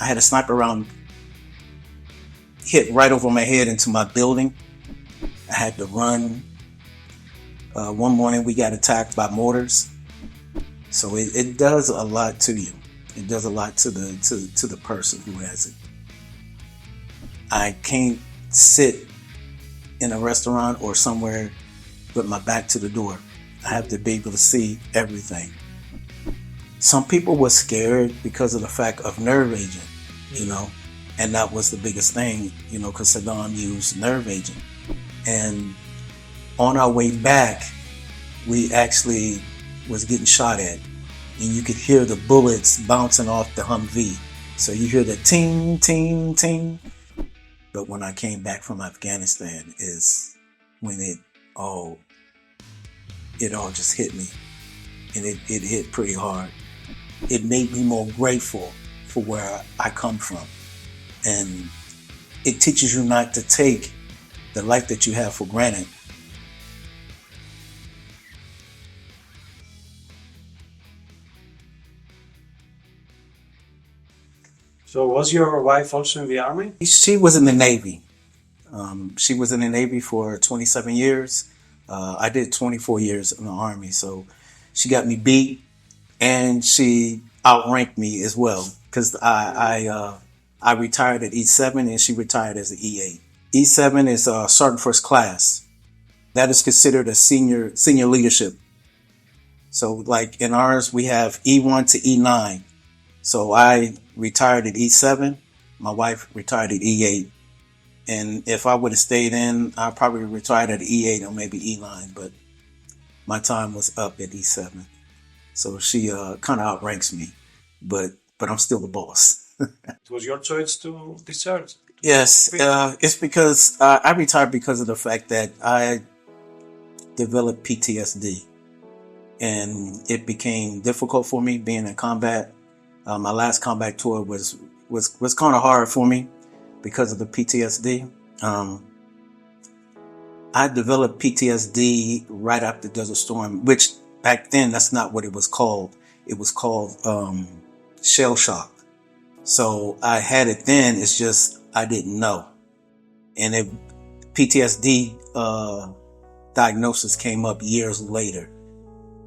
I had a sniper round hit right over my head into my building. I had to run. One morning we got attacked by mortars. So it does a lot to you. It does a lot to the person who has it. I can't sit in a restaurant or somewhere with my back to the door. I have to be able to see everything. Some people were scared because of the fact of nerve agent, and that was the biggest thing, because Saddam used nerve agent. And on our way back, we actually was getting shot at, and you could hear the bullets bouncing off the Humvee. So you hear the ting, ting, ting. But when I came back from Afghanistan is when it all just hit me, and it hit pretty hard. It made me more grateful for where I come from, and it teaches you not to take the life that you have for granted. So was your wife also in the army? She was in the Navy. She was in the Navy for 27 years. I did 24 years in the Army, so she got me beat, and she outranked me as well, because I retired at E7 and she retired as an E8. E7 is Sergeant First Class. That is considered a senior leadership. So like in ours, we have E1 to E9. So I retired at E7. My wife retired at E8. And if I would have stayed in, I probably retired at E8 or maybe E9. But my time was up at E7. So she kind of outranks me. But I'm still the boss. It was your choice to discharge? Yes. It's because I retired because of the fact that I developed PTSD. And it became difficult for me being in combat. My last combat tour was kind of hard for me because of the PTSD. I developed PTSD right after Desert Storm, which back then that's not what it was called. It was called shell shock. So I had it then. It's just I didn't know, and PTSD diagnosis came up years later.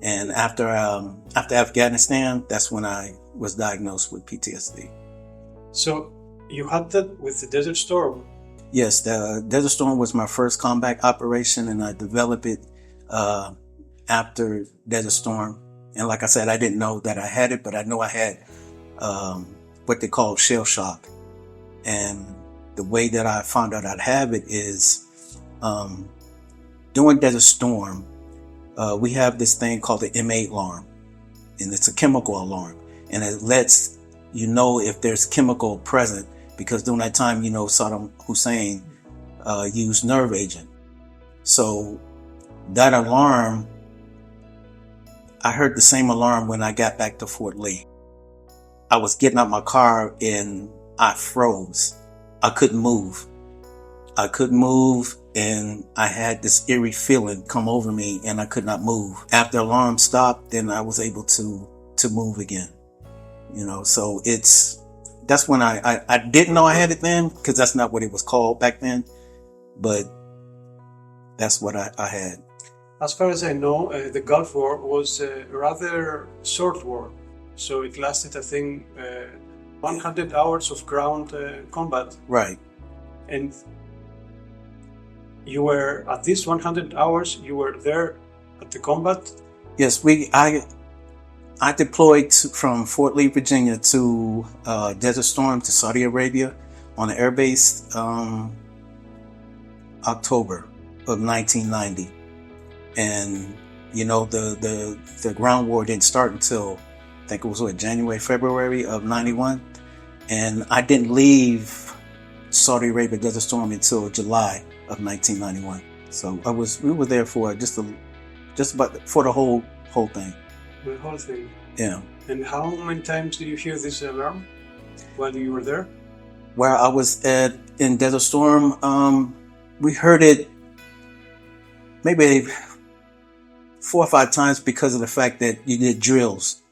And after Afghanistan, that's when I was diagnosed with PTSD. So you had that with the Desert Storm? Yes, the Desert Storm was my first combat operation, and I developed it after Desert Storm. And like I said, I didn't know that I had it, but I know I had what they call shell shock. And the way that I found out I'd have it is during Desert Storm, we have this thing called the M8 alarm, and it's a chemical alarm, and it lets you know if there's chemical present, because during that time, Saddam Hussein used nerve agent. So that alarm, I heard the same alarm when I got back to Fort Lee. I was getting out my car and I froze. I couldn't move. And I had this eerie feeling come over me, and I could not move. After the alarm stopped, then I was able to move again. So that's when I didn't know I had it then, because that's not what it was called back then, but that's what I had. As far as I know, the Gulf War was a rather short war. So it lasted, I think, 100 hours of ground combat. Right. And you were, at these 100 hours, you were there at the combat? Yes, I deployed from Fort Lee, Virginia to Desert Storm to Saudi Arabia on the air base October of 1990. And, the ground war didn't start until, I think it was January, February of 91. And I didn't leave Saudi Arabia Desert Storm until July of 1991. So we were there for just about for the whole thing. The whole thing. Yeah. And how many times did you hear this alarm while you were there? Where I was in Desert Storm, we heard it maybe 4 or 5 times because of the fact that you did drills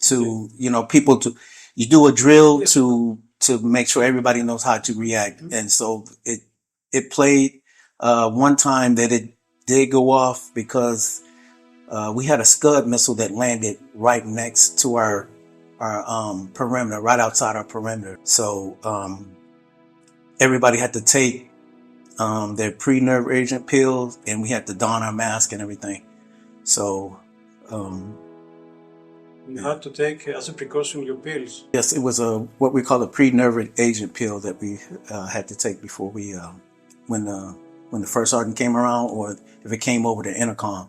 to, you do a drill to to make sure everybody knows how to react. And so it played. One time that it did go off because we had a Scud missile that landed right next to our perimeter, right outside our perimeter. So everybody had to take their pre-nerve agent pills, and we had to don our mask and everything. So you had to take as a precaution your pills. Yes, it was what we call a pre-nerve agent pill that we had to take before we when the first sergeant came around, or if it came over the intercom,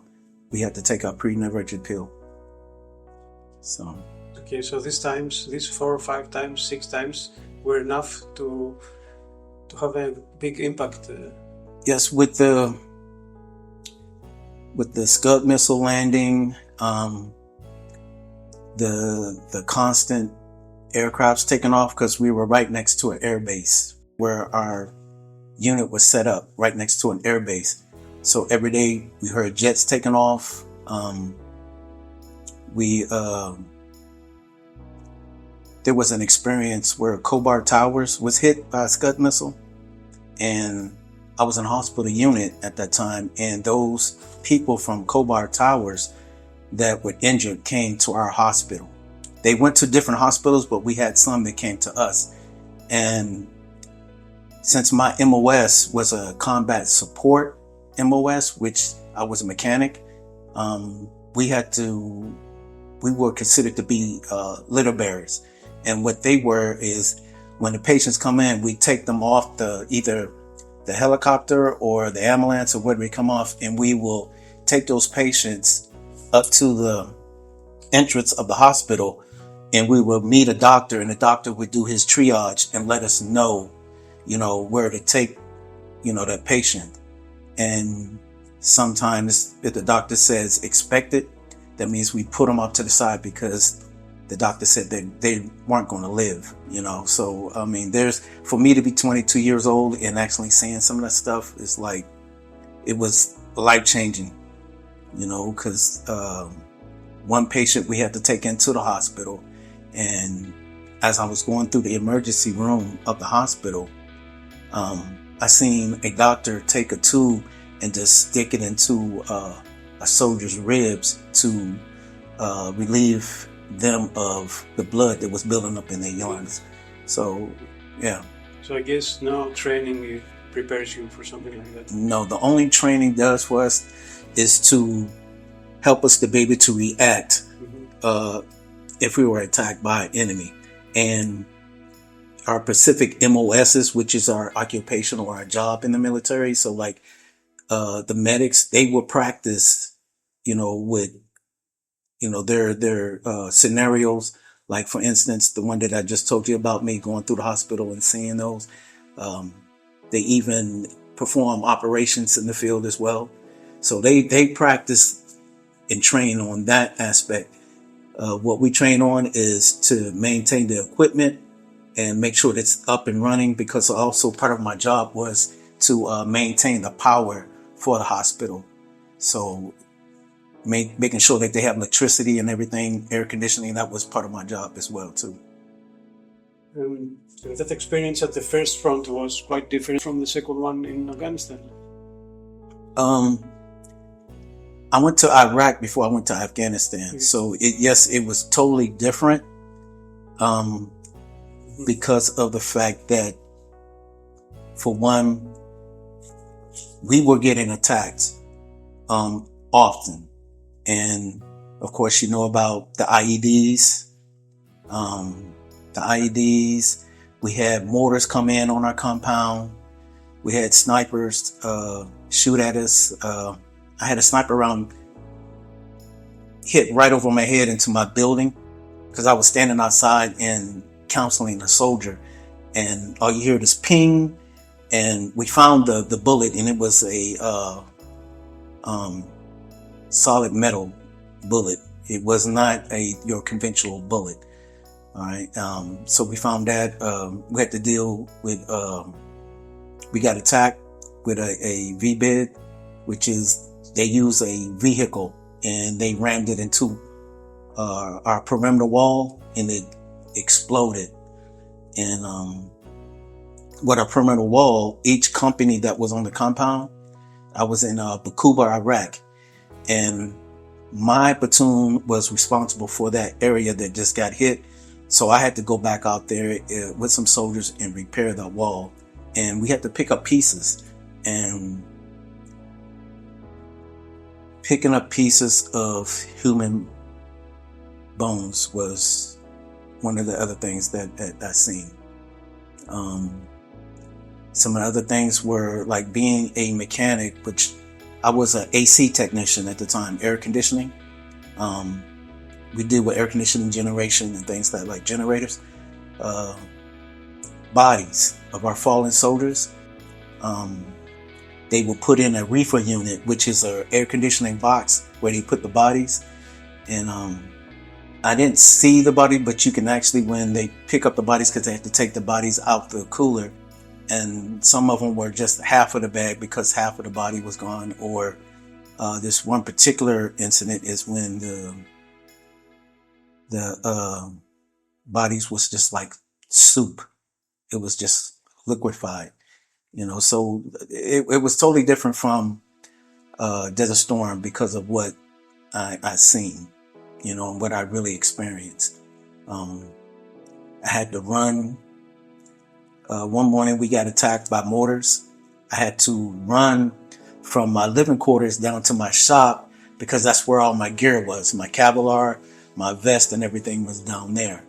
we had to take our pre-nerve agent pill. So okay, so these 4 or 5 times, 6 times were enough to have a big impact. Yes, with the Scud missile landing, the constant aircrafts taking off, because we were right next to an air base where our unit was set up, right next to an air base. So every day we heard jets taking off. There was an experience where Khobar Towers was hit by a Scud missile, and I was in a hospital unit at that time, and those people from Khobar Towers that were injured came to our hospital. They went to different hospitals, but we had some that came to us. And since my MOS was a combat support MOS, which I was a mechanic, we were considered to be litter bearers. And what they were is, when the patients come in, we take them off either the helicopter or the ambulance or whatever, they come off, and we will take those patients up to the entrance of the hospital, and we will meet a doctor, and the doctor would do his triage and let us know, where to take, that patient. And sometimes if the doctor says expect it, that means we put them up to the side because the doctor said that they weren't going to live, So, I mean, for me to be 22 years old and actually seeing some of that stuff, it's like, it was life-changing, because one patient we had to take into the hospital, and as I was going through the emergency room of the hospital, I seen a doctor take a tube and just stick it into a soldier's ribs to relieve them of the blood that was building up in their lungs. So, yeah. So I guess no training prepares you for something like that? No, the only training does for us is to help us to be able to react if we were attacked by an enemy. And our Pacific MOSs, which is our occupation or our job in the military. So like the medics, they will practice, with, their scenarios. Like, for instance, the one that I just told you about, me going through the hospital and seeing those. They even perform operations in the field as well. So they practice and train on that aspect. What we train on is to maintain the equipment and make sure that it's up and running, because also part of my job was to maintain the power for the hospital. So making sure that they have electricity and everything, air conditioning, that was part of my job as well too. That experience at the first front was quite different from the second one in Afghanistan. I went to Iraq before I went to Afghanistan. So it was totally different because of the fact that, for one, we were getting attacked often. And of course, about the IEDs. We had mortars come in on our compound. We had snipers shoot at us. I had a sniper round hit right over my head into my building, because I was standing outside and counseling a soldier, and all you hear is ping, and we found the bullet, and it was a solid metal bullet. It was not your conventional bullet. All right. So we found that we had to deal with. We got attacked with a VBID, which is, they use a vehicle and they rammed it into our perimeter wall, and it exploded. And with a perimeter wall, each company that was on the compound, I was in Bakuba, Iraq, and my platoon was responsible for that area that just got hit. So I had to go back out there with some soldiers and repair the wall. And we had to pick up pieces. And picking up pieces of human bones was one of the other things that I seen. Some of the other things were like being a mechanic, which I was an AC technician at the time, air conditioning. We did with air conditioning generation and things like generators. Bodies of our fallen soldiers, they will put in a reefer unit, which is an air conditioning box where they put the bodies. And I didn't see the body, but you can actually, when they pick up the bodies, because they have to take the bodies out the cooler, and some of them were just half of the bag because half of the body was gone. Or this one particular incident is when the bodies was just like soup. It was just liquefied, so it was totally different from Desert Storm because of what I seen, and what I really experienced. I had to run. One morning we got attacked by mortars. I had to run from my living quarters down to my shop because that's where all my gear was. My Kevlar, my vest, and everything was down there.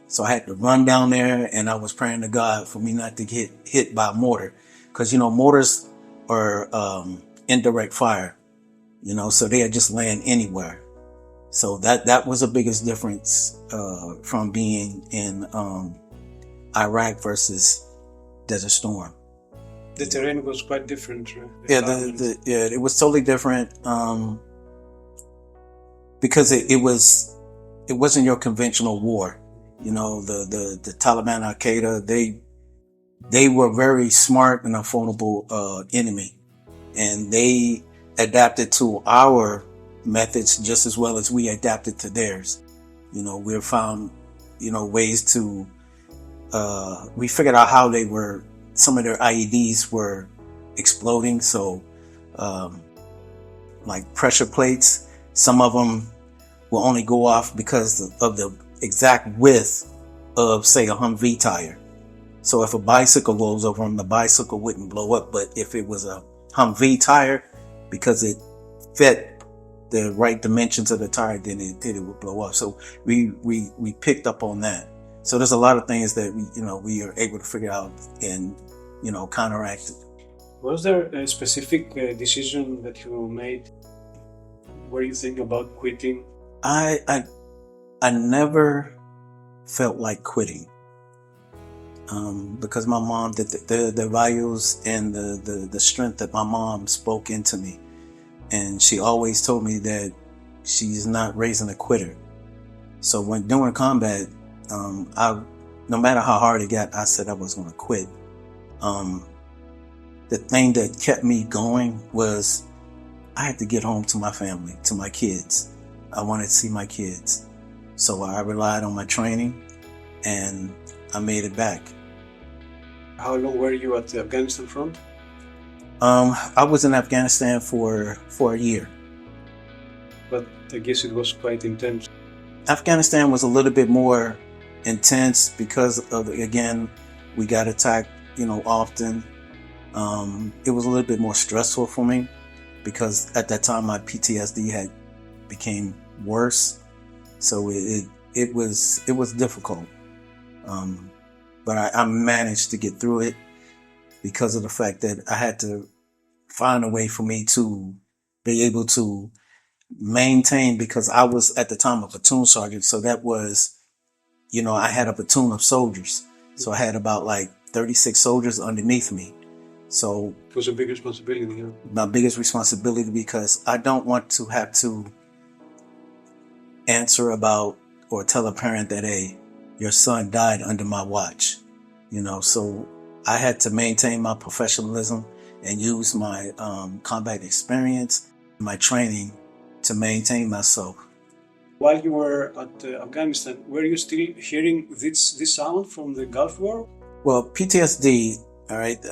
So I had to run down there, and I was praying to God for me not to get hit by a mortar, because mortars are indirect fire, so they just land anywhere. So that was the biggest difference from being in Iraq versus Desert Storm. The terrain was quite different, right? It was totally different because it wasn't your conventional war. The Taliban, Al Qaeda, they were very smart and a formidable enemy, and they adapted to our methods just as well as we adapted to theirs. We found ways to we figured out how some of their IEDs were exploding. So like pressure plates, some of them will only go off because of the exact width of, say, a Humvee tire. So if a bicycle rolls over them, the bicycle wouldn't blow up. But if it was a Humvee tire, because it fit the right dimensions of the tire, then it would blow up. So we picked up on that. So there's a lot of things that we are able to figure out and counteract it. Was there a specific decision that you made where you think about quitting? I never felt like quitting, because my mom, the values and the strength that my mom spoke into me, and she always told me that she's not raising a quitter. So when during combat, no matter how hard it got, I said I was going to quit. The thing that kept me going was I had to get home to my family, to my kids. I wanted to see my kids. So I relied on my training, and I made it back. How long were you at the Afghanistan front? I was in Afghanistan for a year. But I guess it was quite intense. Afghanistan was a little bit more intense because of, again, we got attacked, often. It was a little bit more stressful for me because at that time my PTSD had became worse. So it was difficult. But I managed to get through it because of the fact that I had to find a way for me to be able to maintain, because I was at the time a platoon sergeant. So that was, I had a platoon of soldiers. So I had about like 36 soldiers underneath me. So it was a big responsibility. Yeah. My biggest responsibility, because I don't want to have to answer about or tell a parent that, hey, your son died under my watch. So I had to maintain my professionalism and use my combat experience, my training to maintain myself. While you were at Afghanistan, were you still hearing this sound from the Gulf War? Well, PTSD, all right,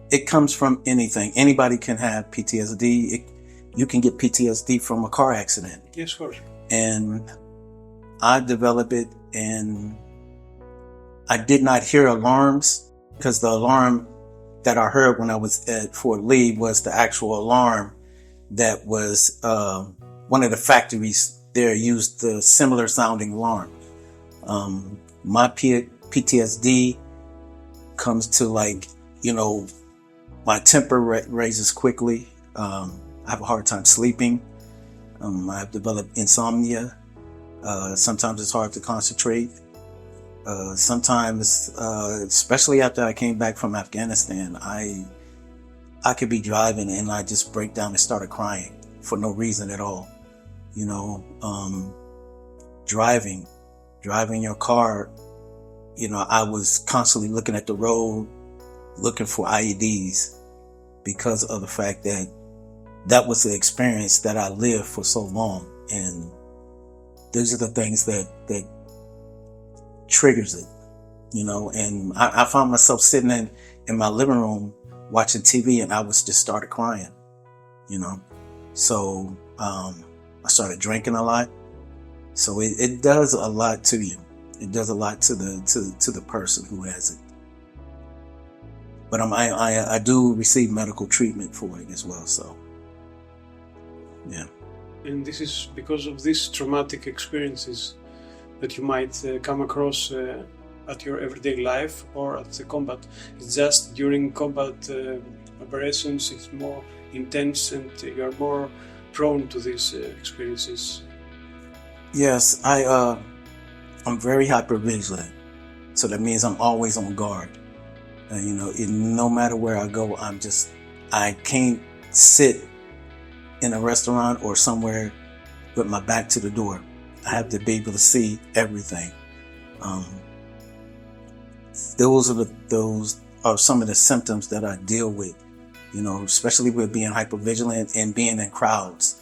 it comes from anything. Anybody can have PTSD. You can get PTSD from a car accident. Yes, of course. And I developed it, and I did not hear alarms, because the alarm that I heard when I was at Fort Lee was the actual alarm that was one of the factories there used the similar sounding alarm. My PTSD comes to, like, my temper raises quickly. I have a hard time sleeping. I've developed insomnia. Sometimes it's hard to concentrate. Sometimes, especially after I came back from Afghanistan, I could be driving and I just break down and start crying for no reason at all. Driving your car, I was constantly looking at the road, looking for IEDs, because of the fact that was the experience that I lived for so long. And those are the things that triggers it, and I found myself sitting in my living room watching TV, and I was just started crying, so I started drinking a lot. So it does a lot to you. It does a lot to the person who has it. But I do receive medical treatment for it as well. So yeah. And this is because of these traumatic experiences that you might come across at your everyday life or at the combat. It's just during combat operations, it's more intense and you're more prone to these experiences. Yes, I'm very hypervigilant. So that means I'm always on guard. No matter where I go, I can't sit in a restaurant or somewhere with my back to the door. I have to be able to see everything. Those are some of the symptoms that I deal with, especially with being hypervigilant and being in crowds.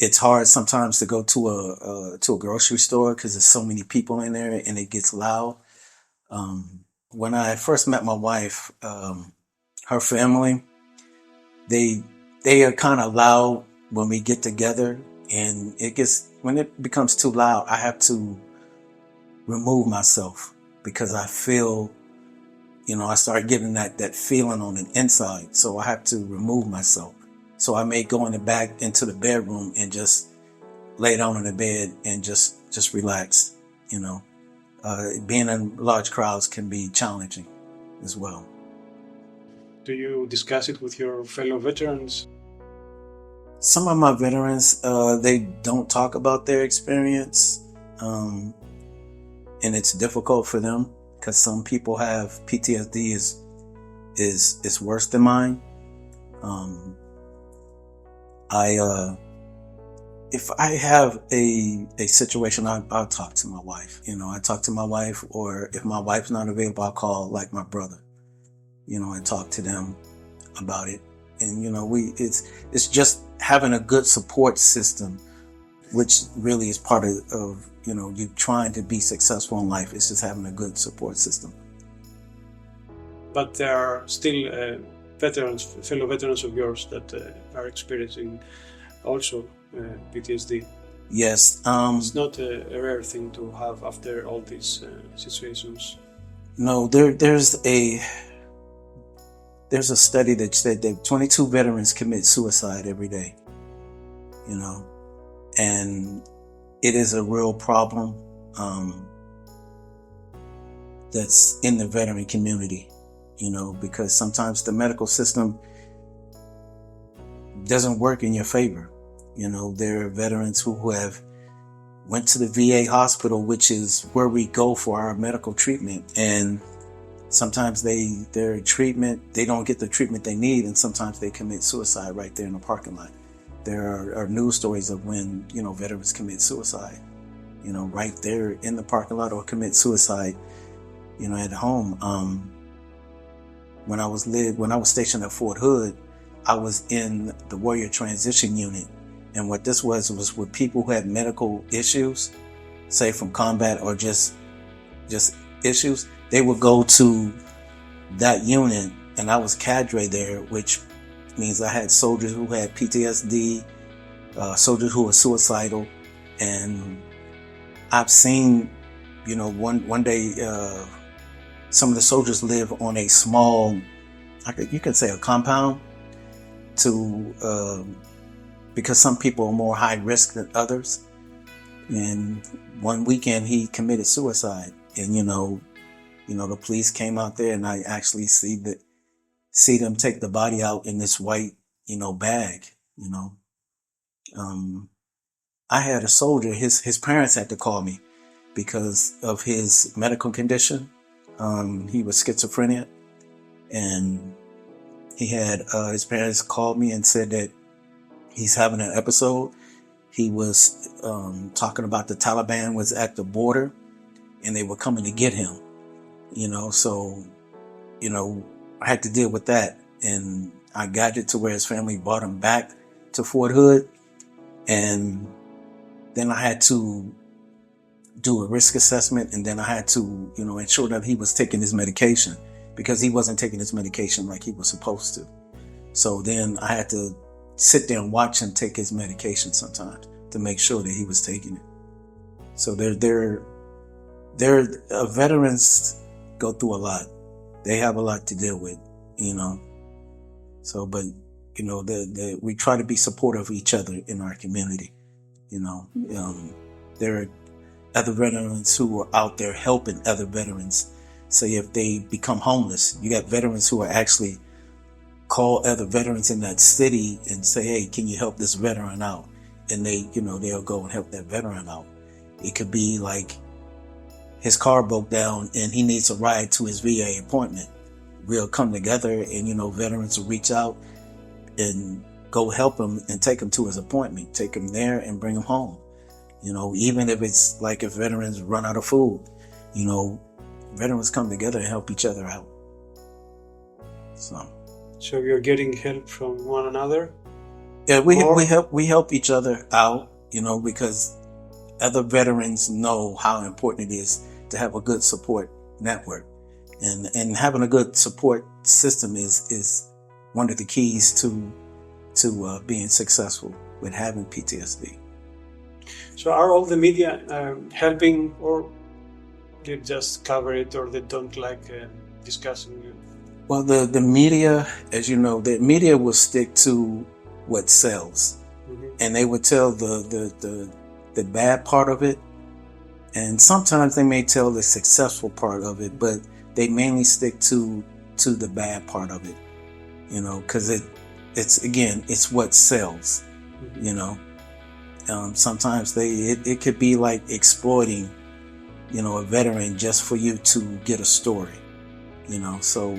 It's hard sometimes to go to a grocery store because there's so many people in there and it gets loud. When I first met my wife, her family, they are kind of loud when we get together, and when it becomes too loud, I have to remove myself because I feel, I start getting that feeling on the inside. So I have to remove myself. So I may go back into the bedroom and just lay down in the bed and just relax. Being in large crowds can be challenging as well. Do you discuss it with your fellow veterans? Some of my veterans, they don't talk about their experience, and it's difficult for them because some people have PTSD is worse than mine. If I have a situation, I'll talk to my wife. I talk to my wife, or if my wife's not available, I'll call like my brother, and talk to them about it. And it's just having a good support system, which really is part of you trying to be successful in life. It's just having a good support system. But there are still fellow veterans of yours that are experiencing also PTSD. Yes. It's not a rare thing to have after all these situations. No, there's a study that said that 22 veterans commit suicide every day, and it is a real problem that's in the veteran community, because sometimes the medical system doesn't work in your favor. There are veterans who have went to the VA hospital, which is where we go for our medical treatment, and sometimes they don't get the treatment they need, and sometimes they commit suicide right there in the parking lot. There are news stories of when, veterans commit suicide, right there in the parking lot, or commit suicide, at home. When I was stationed at Fort Hood, I was in the Warrior Transition Unit, And what this was with people who had medical issues, say from combat or just issues, they would go to that unit, and I was cadre there, which means I had soldiers who had PTSD, soldiers who were suicidal, and I've seen, one day, some of the soldiers live on a small, you could say a compound, because some people are more high risk than others. And one weekend he committed suicide, and the police came out there, and I actually see them take the body out in this white, bag. I had a soldier. His parents had to call me because of his medical condition. He was schizophrenia, and he had his parents called me and said that he's having an episode. He was talking about the Taliban was at the border, and they were coming to get him. So I had to deal with that, and I got it to where his family brought him back to Fort Hood, and then I had to do a risk assessment, and then I had to, ensure that he was taking his medication, because he wasn't taking his medication like he was supposed to. So then I had to sit there and watch him take his medication sometimes to make sure that he was taking it. So veterans go through a lot. They have a lot to deal with, So, but we try to be supportive of each other in our community. There are other veterans who are out there helping other veterans. Say if they become homeless, you got veterans who are actually call other veterans in that city and say, hey, can you help this veteran out? And they'll go and help that veteran out. It could be like his car broke down and he needs a ride to his VA appointment. We'll come together and, veterans will reach out and go help him and take him to his appointment, take him there and bring him home. Even if it's like if veterans run out of food, veterans come together and help each other out. So you're getting help from one another? Yeah, we help each other out, because other veterans know how important it is to have a good support network, and having a good support system is one of the keys to being successful with having PTSD. So are all the media helping, or they just cover it, or they don't like discussing it? Well, the media, as you know, the media will stick to what sells, and they would tell the bad part of it, and sometimes they may tell the successful part of it, but they mainly stick to the bad part of it, because it's what sells, Sometimes it could be like exploiting, a veteran just for you to get a story, So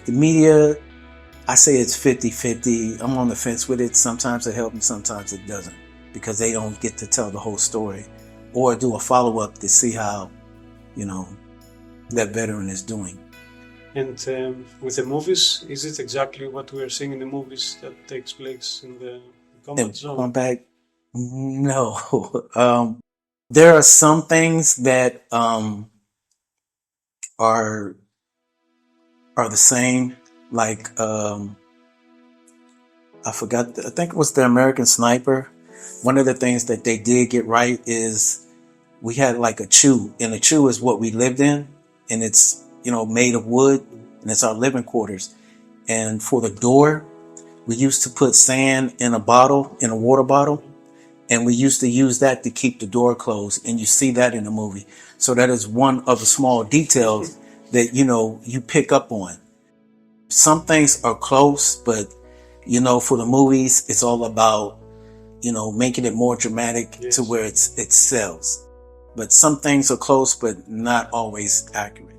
the media, I say it's 50-50. I'm on the fence with it. Sometimes it helps and sometimes it doesn't, because they don't get to tell the whole story or do a follow-up to see how, that veteran is doing. And with the movies, is it exactly what we are seeing in the movies that takes place in the combat zone? Combat? No. There are some things that are the same. Like I think it was the American Sniper. One of the things that they did get right is we had like a chew, and a chew is what we lived in, and it's made of wood, and it's our living quarters. And for the door, we used to put sand in a water bottle, and we used to use that to keep the door closed. And you see that in the movie. So that is one of the small details that you pick up on. Some things are close, but for the movies, it's all about making it more dramatic, yes, to where it sells. But some things are close, but not always accurate.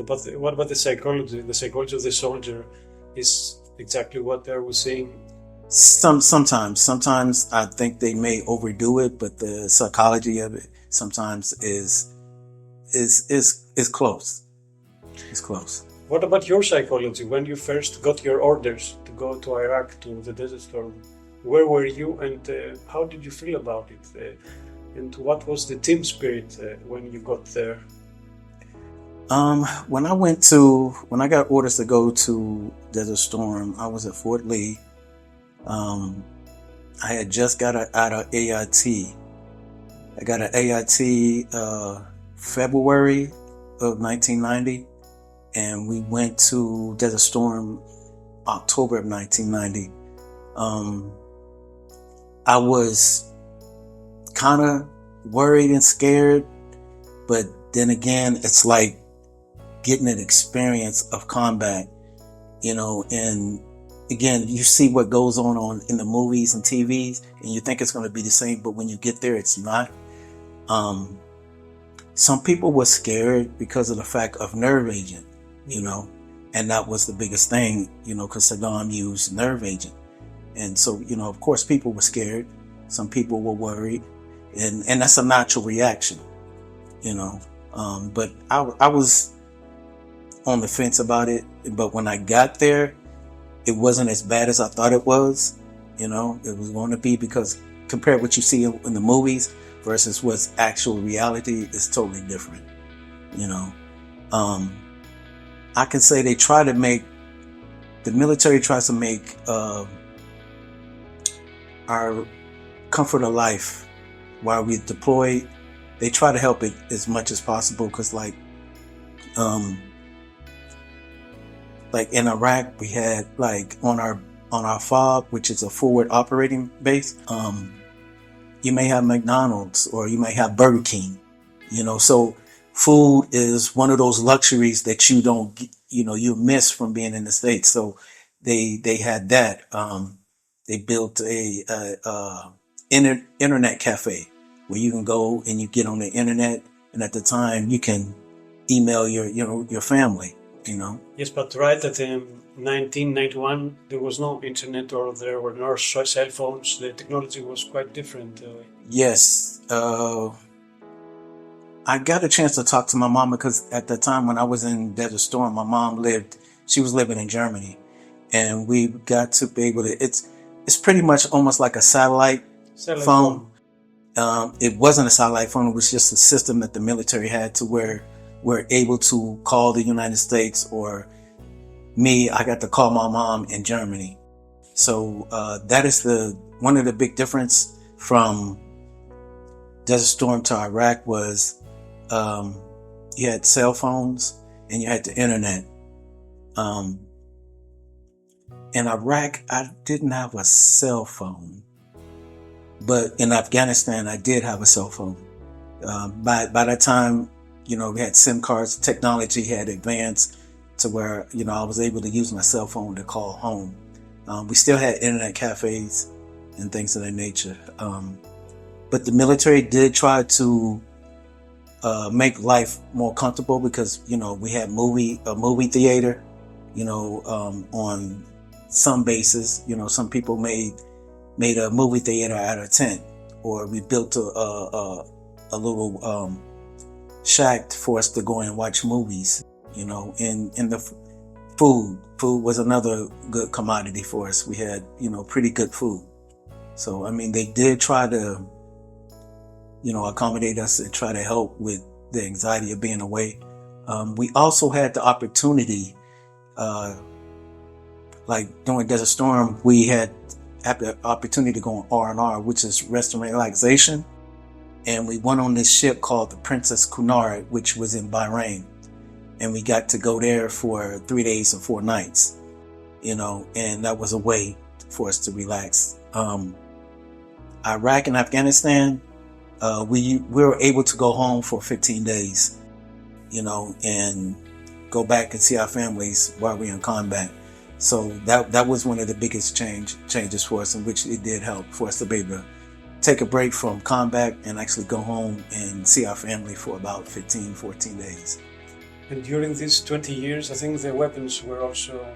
But what about the psychology? The psychology of the soldier is exactly what they were saying. Sometimes I think they may overdo it, but the psychology of it sometimes is close. It's close. What about your psychology when you first got your orders to go to Iraq, to the Desert Storm? where were you, and how did you feel about it? And what was the team spirit when you got there? When I got orders to go to Desert Storm, I was at Fort Lee. I had just got out of AIT. I got an AIT February of 1990, and we went to Desert Storm October of 1990. I was kind of worried and scared, but then again, it's like getting an experience of combat, and again, you see what goes on in the movies and TVs, and you think it's going to be the same, but when you get there, it's not. Some people were scared because of the fact of nerve agent, and that was the biggest thing, because Saddam used nerve agent. And so, of course, people were scared. Some people were worried, and that's a natural reaction, but I was on the fence about it. But when I got there, it wasn't as bad as I thought it was. It was going to be, because compared to what you see in the movies versus what's actual reality is totally different. I can say the military tries to make our comfort of life while we deploy. They try to help it as much as possible, because like in Iraq, we had on our FOB, which is a forward operating base, you may have McDonald's or you may have Burger King, so food is one of those luxuries that you don't, you miss from being in the States. So they had that. They built a internet cafe where you can go and you get on the internet, and at the time you can email your family. Yes, but right at 1991, there was no internet, or there were no cell phones. The technology was quite different. Yes. I got a chance to talk to my mom, because at the time when I was in Desert Storm, my mom she was living in Germany, and we got to be able to, it's pretty much almost like a satellite phone. It wasn't a satellite phone. It was just a system that the military had to where we're able to call the United States, or I got to call my mom in Germany. So that is one of the big difference from Desert Storm to Iraq was you had cell phones and you had the internet. In Iraq, I didn't have a cell phone, but in Afghanistan, I did have a cell phone. By that time, we had SIM cards. Technology had advanced to where, I was able to use my cell phone to call home. We still had internet cafes and things of that nature. But the military did try to make life more comfortable, because, we had a movie theater, on some bases. Some people made a movie theater out of a tent, or we built a little shack for us to go and watch movies, and the food was another good commodity for us. We had, pretty good food. So, they did try to, accommodate us and try to help with the anxiety of being away. We also had the opportunity, during Desert Storm, we had the opportunity to go on R&R, which is rest and relaxation. And we went on this ship called the Princess Cunard, which was in Bahrain. And we got to go there for 3 days and 4 nights, and that was a way for us to relax. Iraq and Afghanistan, we were able to go home for 15 days, and go back and see our families while we were in combat. So that was one of the biggest changes for us, in which it did help for us to be able to take a break from combat and actually go home and see our family for about 15, 14 days. And during these 20 years, I think the weapons were also,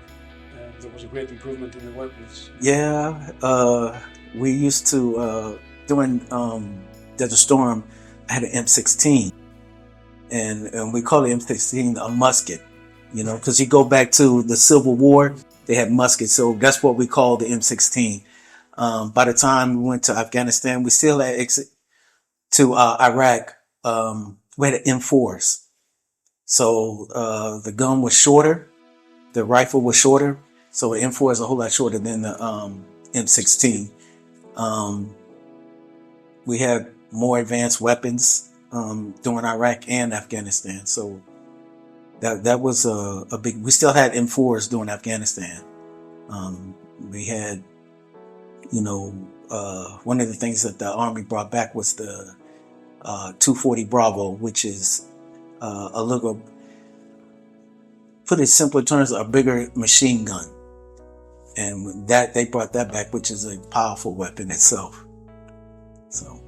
there was a great improvement in the weapons. Yeah, we used to, during Desert Storm, I had an M16. And we call the M16 a musket, because you go back to the Civil War, they had muskets. So that's what we call the M16. By the time we went to Afghanistan, we still had exit to Iraq. We had an M4s. So the gun was shorter, the rifle was shorter. So the M4 is a whole lot shorter than the M16. We had more advanced weapons during Iraq and Afghanistan. So that was a big. We still had M4s during Afghanistan. We had, one of the things that the Army brought back was the 240 Bravo, which is a little, put it simpler terms, a bigger machine gun. And that they brought that back, which is a powerful weapon itself. So,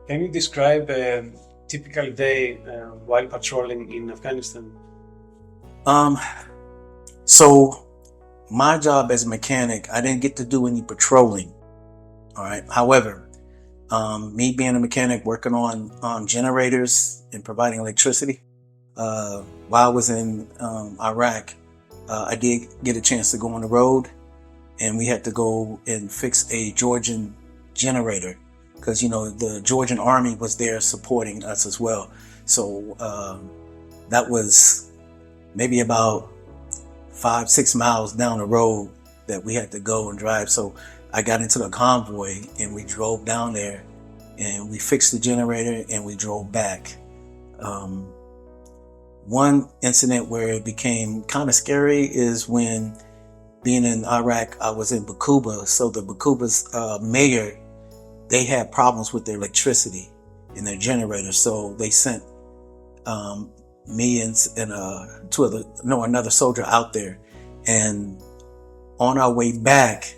can you describe a typical day while patrolling in Afghanistan? So my job as a mechanic, I didn't get to do any patrolling. All right. However, me being a mechanic working on generators and providing electricity, while I was in Iraq, I did get a chance to go on the road, and we had to go and fix a Georgian generator because, the Georgian army was there supporting us as well. So that was maybe about 5-6 miles down the road that we had to go and drive. So I got into the convoy and we drove down there and we fixed the generator and we drove back. One incident where it became kind of scary is when, being in Iraq, I was in Bakuba. So the Bakuba's mayor, they had problems with their electricity in their generator. So they sent me and another soldier out there. And on our way back,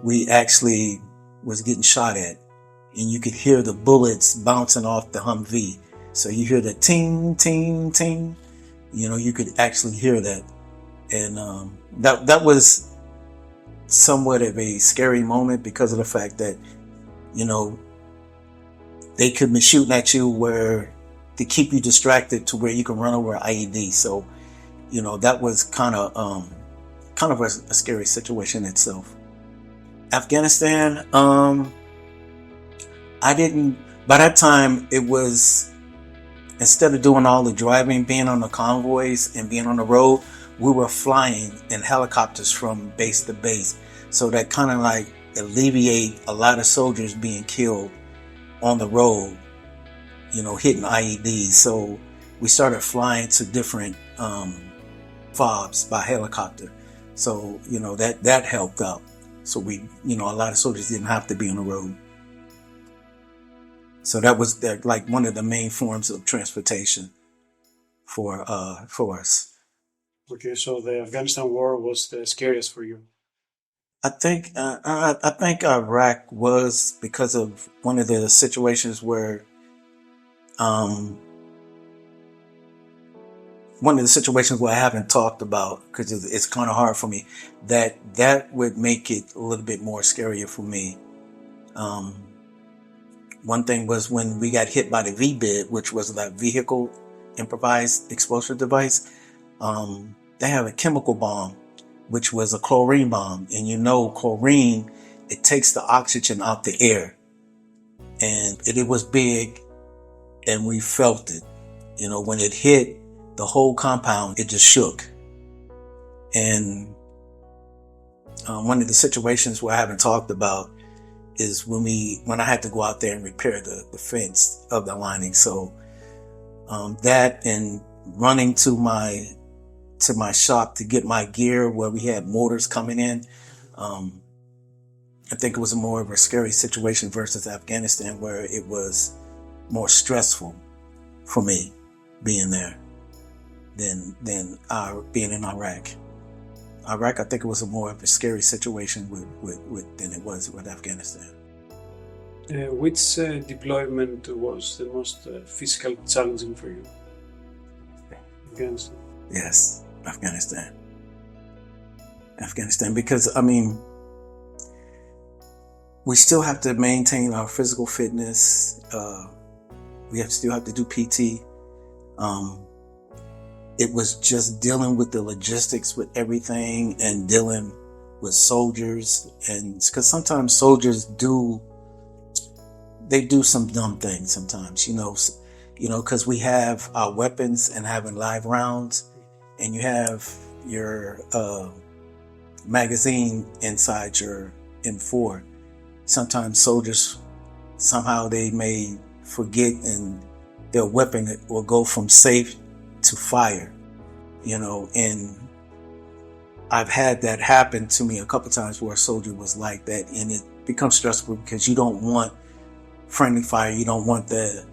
we actually was getting shot at. And you could hear the bullets bouncing off the Humvee. So you hear the ting, ting, ting. You could actually hear that. And that was somewhat of a scary moment because of the fact that, they could be shooting at you to keep you distracted to where you can run over an IED. So, that was kind of a scary situation itself. Afghanistan, by that time it was, instead of doing all the driving, being on the convoys and being on the road, we were flying in helicopters from base to base. So that kind of like alleviate a lot of soldiers being killed on the road, hitting IEDs. So we started flying to different FOBs by helicopter. So, that helped out. So we, a lot of soldiers didn't have to be on the road. So that was like one of the main forms of transportation for us. Okay, so the Afghanistan war was the scariest for you. I think Iraq was, because of one of the situations where I haven't talked about because it's kind of hard for me, that would make it a little bit more scarier for me. One thing was when we got hit by the VBID, which was that vehicle improvised explosive device. They have a chemical bomb, which was a chlorine bomb. And chlorine, it takes the oxygen out the air. And it was big, and we felt it. When it hit the whole compound, it just shook. And one of the situations where I haven't talked about is when I had to go out there and repair the fence of the lining. So that and running to my shop to get my gear where we had mortars coming in. I think it was more of a scary situation versus Afghanistan, where it was more stressful for me being there than being in Iraq. Iraq, I think it was more of a scary situation than it was with Afghanistan. Which deployment was the most physically challenging for you? Afghanistan. Yes, Afghanistan, because we still have to maintain our physical fitness. We still have to do PT. It was just dealing with the logistics with everything and dealing with soldiers, and because sometimes soldiers do some dumb things sometimes, because we have our weapons and having live rounds, and you have your magazine inside your M4. Sometimes soldiers, somehow they may forget, and their weapon will go from safe to fire, and I've had that happen to me a couple times where a soldier was like that, and it becomes stressful because you don't want friendly fire. You don't want that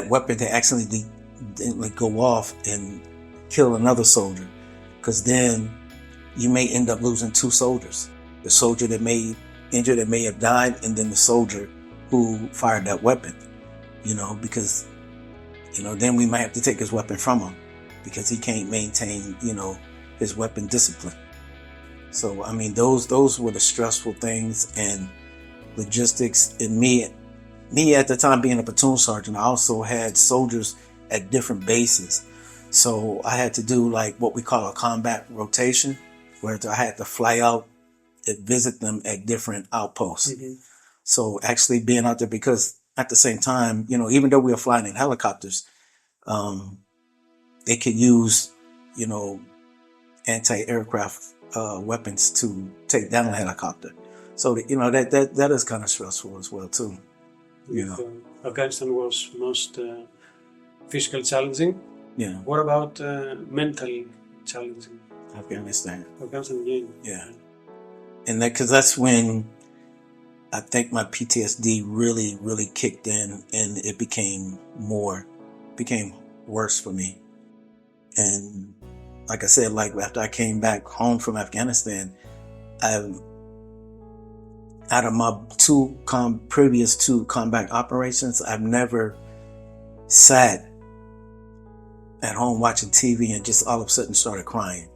weapon to accidentally go off and kill another soldier, because then you may end up losing two soldiers. The soldier that may injured, that may have died, and then the soldier who fired that weapon, because, then we might have to take his weapon from him because he can't maintain, his weapon discipline. So, I mean, those were the stressful things, and logistics. And me at the time being a platoon sergeant, I also had soldiers at different bases. So I had to do like what we call a combat rotation, where I had to fly out and visit them at different outposts. Mm-hmm. So actually being out there, because at the same time, even though we were flying in helicopters, they could use, anti-aircraft weapons to take down a helicopter. So that is kind of stressful as well too. Afghanistan was most physically challenging. Yeah. What about mentally challenging? Afghanistan, yeah. And because that's when I think my PTSD really, really kicked in, and it became worse for me. And like I said, like after I came back home from Afghanistan, out of my previous two combat operations, I've never sat at home watching TV and just all of a sudden started crying.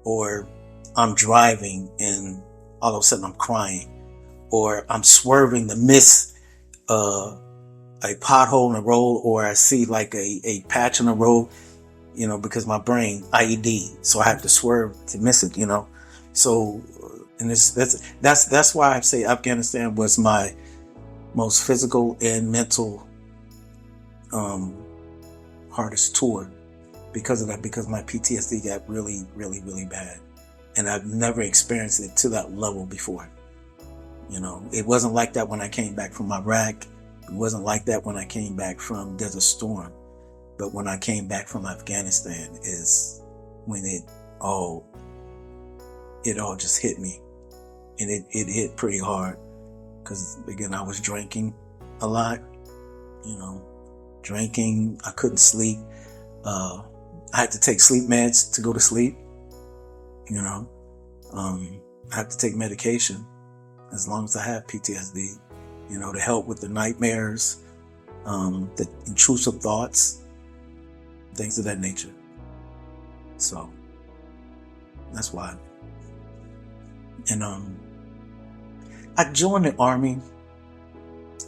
Or I'm driving and all of a sudden I'm crying. Or I'm swerving to miss a pothole in the road, or I see like a patch in the road, because my brain IED, so I have to swerve to miss it, So, and that's why I say Afghanistan was my most physical and mental hardest tour because of that, because my PTSD got really, really, really bad, and I've never experienced it to that level before. It wasn't like that when I came back from Iraq. It wasn't like that when I came back from Desert Storm. But when I came back from Afghanistan is when it all just hit me. And it hit pretty hard. Because, again, I was drinking a lot. Drinking. I couldn't sleep. I had to take sleep meds to go to sleep. I had to take medication as long as I have PTSD, to help with the nightmares, the intrusive thoughts, things of that nature. So that's why. And I joined the Army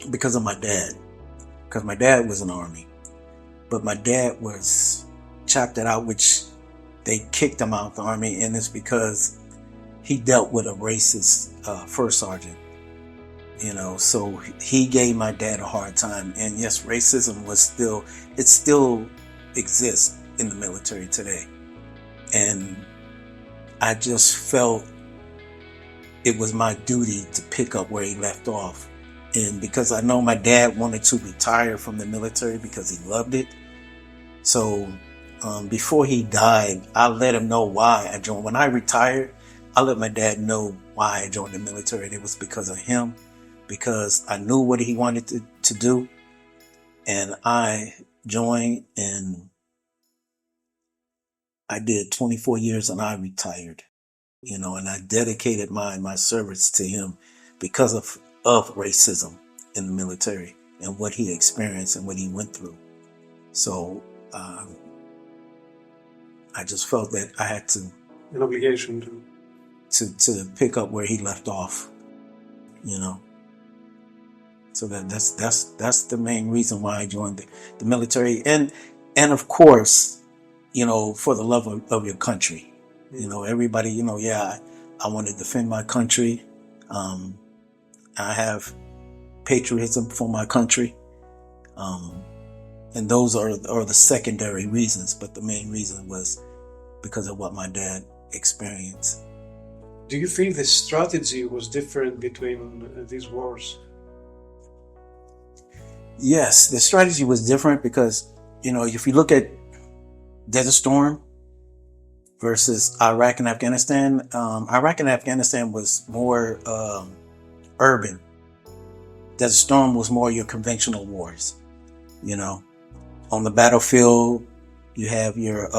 because of my dad, because my dad was in the Army, but my dad was chopped it out, which they kicked him out of the Army, and it's because he dealt with a racist first sergeant, so he gave my dad a hard time. And yes, racism still exists in the military today. And I just felt it was my duty to pick up where he left off. And because I know my dad wanted to retire from the military because he loved it. So before he died, I let him know why I joined. When I retired, I let my dad know why I joined the military. And it was because of him, because I knew what he wanted to do. And I joined, and I did 24 years, and I retired, and I dedicated my service to him because of racism in the military and what he experienced and what he went through. So I just felt that I had to, an obligation to pick up where he left off, So that's the main reason why I joined the military, and of course, for the love of your country. Everybody, I want to defend my country. I have patriotism for my country. And those are the secondary reasons, but the main reason was because of what my dad experienced. Do you feel the strategy was different between these wars? Yes, the strategy was different because, if you look at Desert Storm versus Iraq and Afghanistan, Iraq and Afghanistan was more urban. Desert Storm was more your conventional wars. On the battlefield, you have your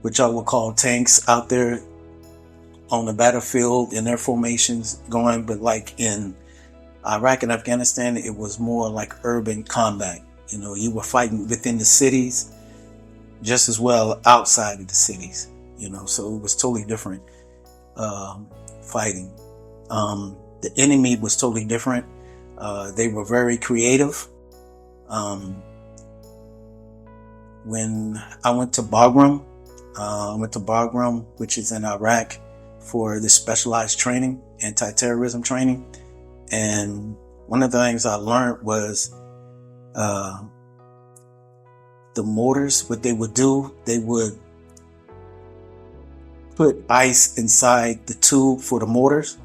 which I would call tanks out there on the battlefield in their formations going, but like in Iraq and Afghanistan, it was more like urban combat. You were fighting within the cities just as well outside of the cities, so it was totally different fighting. The enemy was totally different. They were very creative. When I went to Bagram, which is in Iraq, for this specialized training, anti-terrorism training. And one of the things I learned was the mortars, what they would do, they would put ice inside the tube for the mortars,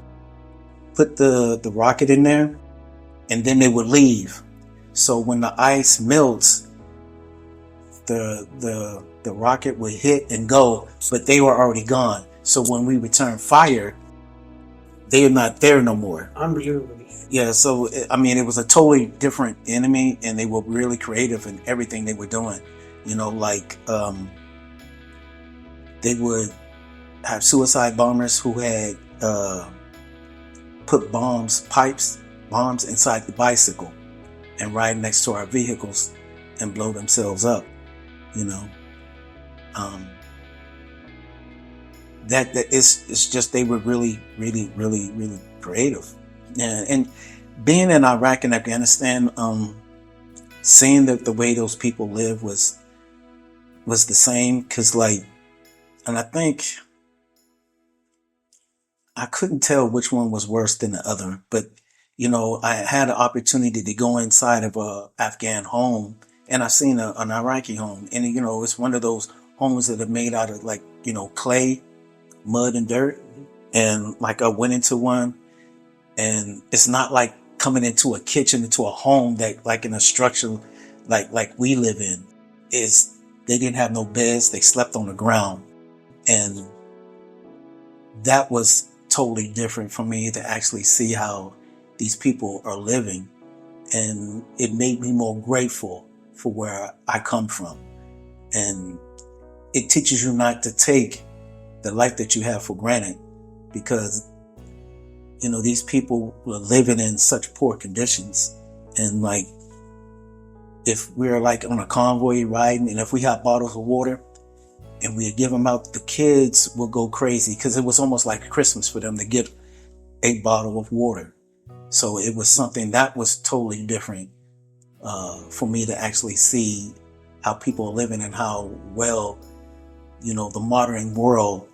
put the rocket in there, and then they would leave. So when the ice melts, the rocket would hit and go, but they were already gone. So when we return fire, they are not there no more. Unbelievable. Yeah, so it was a totally different enemy, and they were really creative in everything they were doing. They would have suicide bombers who had put bombs inside the bicycle and ride next to our vehicles and blow themselves up. It's just they were really, really, really, really creative. Yeah, and being in Iraq and Afghanistan, seeing that the way those people live was the same, and I think I couldn't tell which one was worse than the other, but I had an opportunity to go inside of a Afghan home, and I seen an Iraqi home, and it's one of those homes that are made out of clay, mud, and dirt, and I went into one, and it's not like coming into a kitchen, into a home that like in a structure like we live in. They didn't have no beds, they slept on the ground, and that was totally different for me to actually see how these people are living, and it made me more grateful for where I come from. And it teaches you not to take the life that you have for granted, because these people were living in such poor conditions, and if we're on a convoy riding, and if we have bottles of water and we give them out, the kids will go crazy, because it was almost like Christmas for them to get a bottle of water. So it was something that was totally different for me to actually see how people are living and how well, the modern world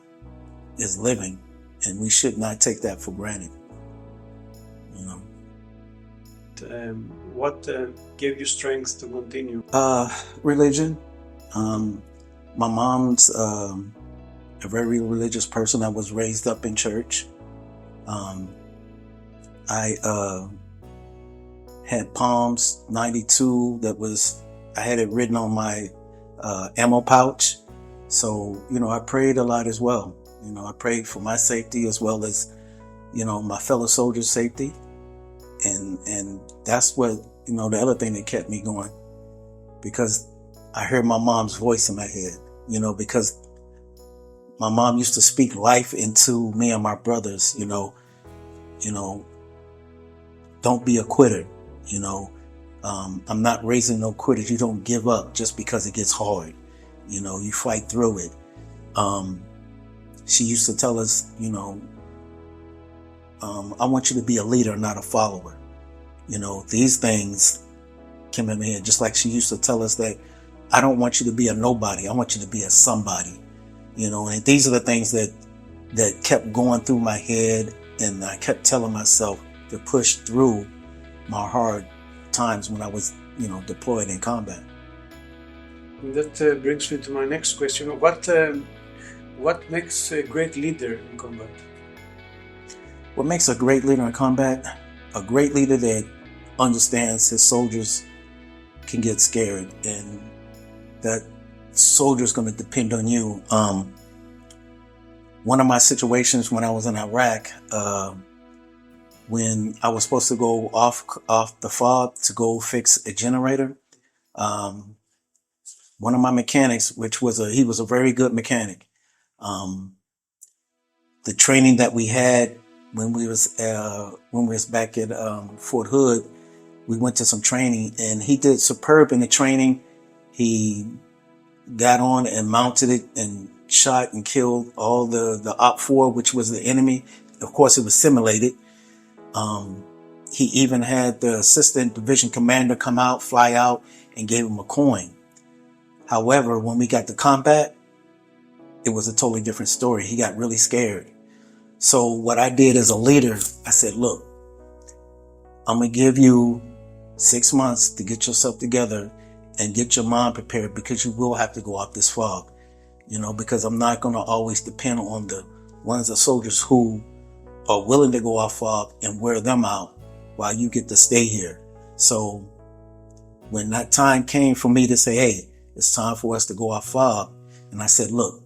is living. And we should not take that for granted. What gave you strength to continue? Religion. My mom's a very religious person. I was raised up in church. I had Psalms 92 I had it written on my ammo pouch. So, I prayed a lot as well. I prayed for my safety as well as, my fellow soldiers' safety. And that's what, the other thing that kept me going, because I heard my mom's voice in my head, because my mom used to speak life into me and my brothers, don't be a quitter, I'm not raising no quitters. You don't give up just because it gets hard. You fight through it. She used to tell us, I want you to be a leader, not a follower. These things came in my head, just like she used to tell us that I don't want you to be a nobody. I want you to be a somebody. And these are the things that kept going through my head, and I kept telling myself to push through my hard times when I was, deployed in combat. And that brings me to my next question. What makes a great leader in combat? What makes a great leader in combat? A great leader that understands his soldiers can get scared, and that soldier's going to depend on you. One of my situations when I was in Iraq, when I was supposed to go off the FOB to go fix a generator, one of my mechanics, he was a very good mechanic. The training that we had when we was back at Fort Hood, we went to some training, and he did superb in the training. He got on and mounted it and shot and killed all the Op 4, which was the enemy. Of course, it was simulated. He even had the assistant division commander fly out, and gave him a coin. However, when we got to combat, it was a totally different story. He got really scared. So what I did as a leader, I said, look, I'm going to give you 6 months to get yourself together and get your mind prepared, because you will have to go off this FOB, because I'm not going to always depend on the ones of soldiers who are willing to go off FOB and wear them out while you get to stay here. So when that time came for me to say, hey, it's time for us to go off FOB, and I said, look,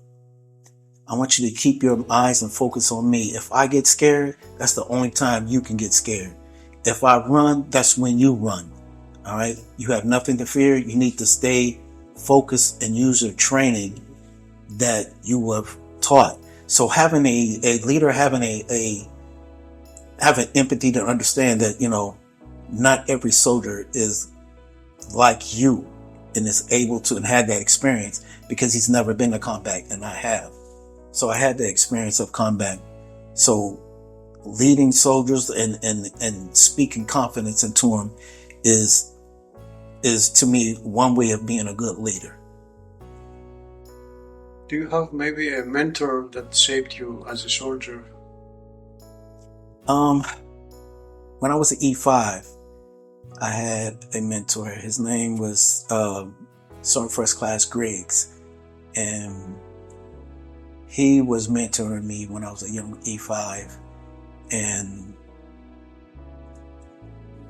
I want you to keep your eyes and focus on me. If I get scared, that's the only time you can get scared. If I run, that's when you run. All right. You have nothing to fear. You need to stay focused and use your training that you were taught. So having a leader, having empathy to understand that, not every soldier is like you and is able to and had that experience, because he's never been to combat, and I have. So I had the experience of combat. So leading soldiers and speaking confidence into them is to me one way of being a good leader. Do you have maybe a mentor that shaped you as a soldier? When I was at E5, I had a mentor. His name was Sergeant First Class Griggs, and he was mentoring me when I was a young E5, and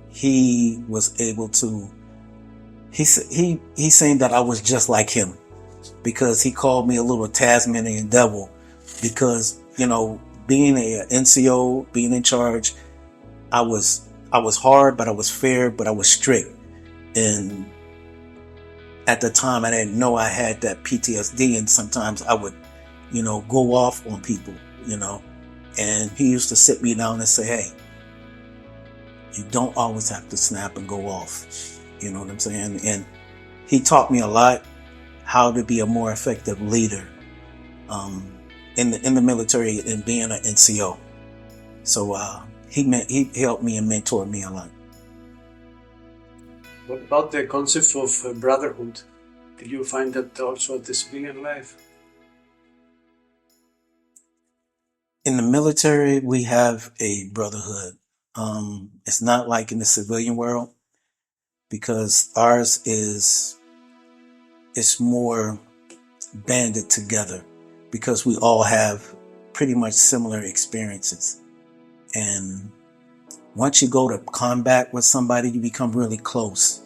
he was able to. He's saying that I was just like him, because he called me a little Tasmanian devil, because being a NCO, being in charge, I was hard, but I was fair, but I was strict, and at the time I didn't know I had that PTSD, and sometimes I would go off on people, and he used to sit me down and say, hey, you don't always have to snap and go off. You know what I'm saying? And he taught me a lot how to be a more effective leader in the military and being an NCO. So he helped me and mentored me a lot. What about the concept of brotherhood? Did you find that also at the civilian life? In the military, we have a brotherhood. It's not like in the civilian world, because ours it's more banded together, because we all have pretty much similar experiences. And once you go to combat with somebody, you become really close.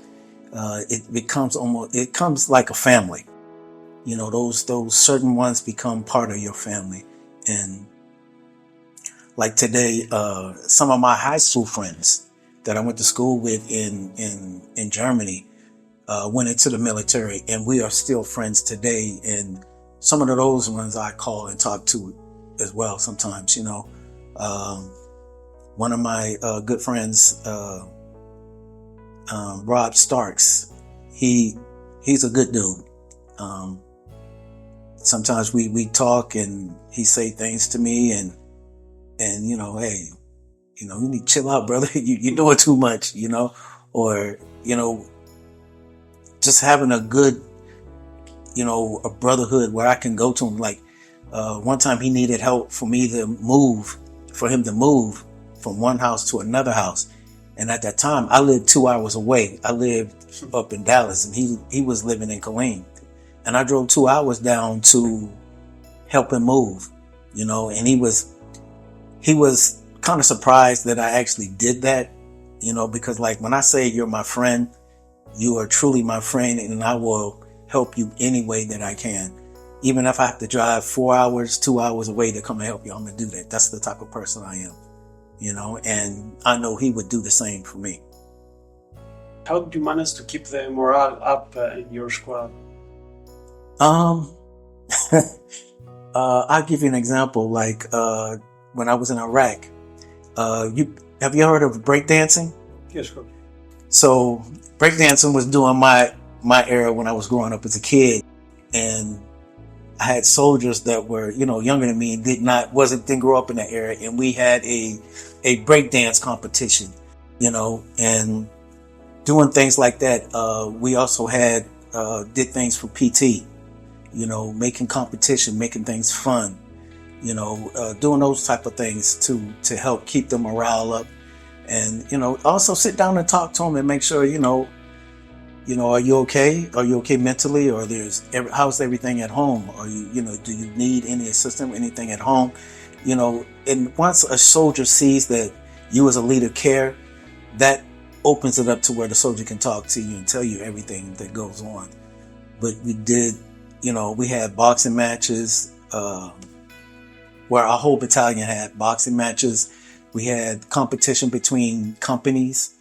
It comes like a family. Those certain ones become part of your family. And like today, some of my high school friends that I went to school with in Germany went into the military, and we are still friends today. And some of those ones I call and talk to as well sometimes. One of my good friends, Rob Starks, he's a good dude. Sometimes we talk, and he say things to me, and hey, you need to chill out, brother. You're doing too much, or, just having a good, a brotherhood where I can go to him. Like One time he needed help for him to move from one house to another house. And at that time, I lived 2 hours away. I lived up in Dallas, and he was living in Killeen. And I drove 2 hours down to help him move, and he was kind of surprised that I actually did that, because like when I say you're my friend, you are truly my friend, and I will help you any way that I can. Even if I have to drive 4 hours, 2 hours away to come and help you, I'm going to do that. That's the type of person I am, and I know he would do the same for me. How did you manage to keep the morale up in your squad? I'll give you an example. Like when I was in Iraq, have you heard of breakdancing? Yes, sure. So breakdancing was during my era when I was growing up as a kid, and I had soldiers that were, younger than me and didn't grow up in that era, and we had a breakdance competition, and doing things like that. We also did things for PT, making competition, making things fun, doing those type of things to help keep the morale up, and also sit down and talk to them and make sure are you okay? Are you okay mentally? Or how's everything at home? Or do you need any assistance, anything at home? And once a soldier sees that you as a leader care, that opens it up to where the soldier can talk to you and tell you everything that goes on. But we did, we had boxing matches, where our whole battalion had boxing matches. We had competition between companies.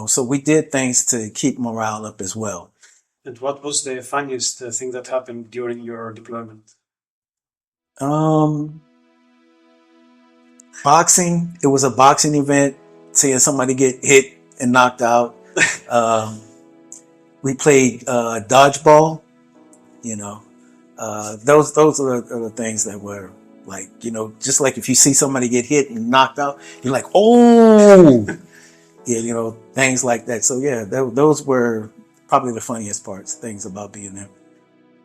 So we did things to keep morale up as well. And what was the funniest thing that happened during your deployment? Boxing. It was a boxing event. Seeing somebody get hit and knocked out. We played dodgeball. Those are the things that were like, just like if you see somebody get hit and knocked out, you're like, oh. Yeah, things like that. So yeah, those were probably the funniest things about being there.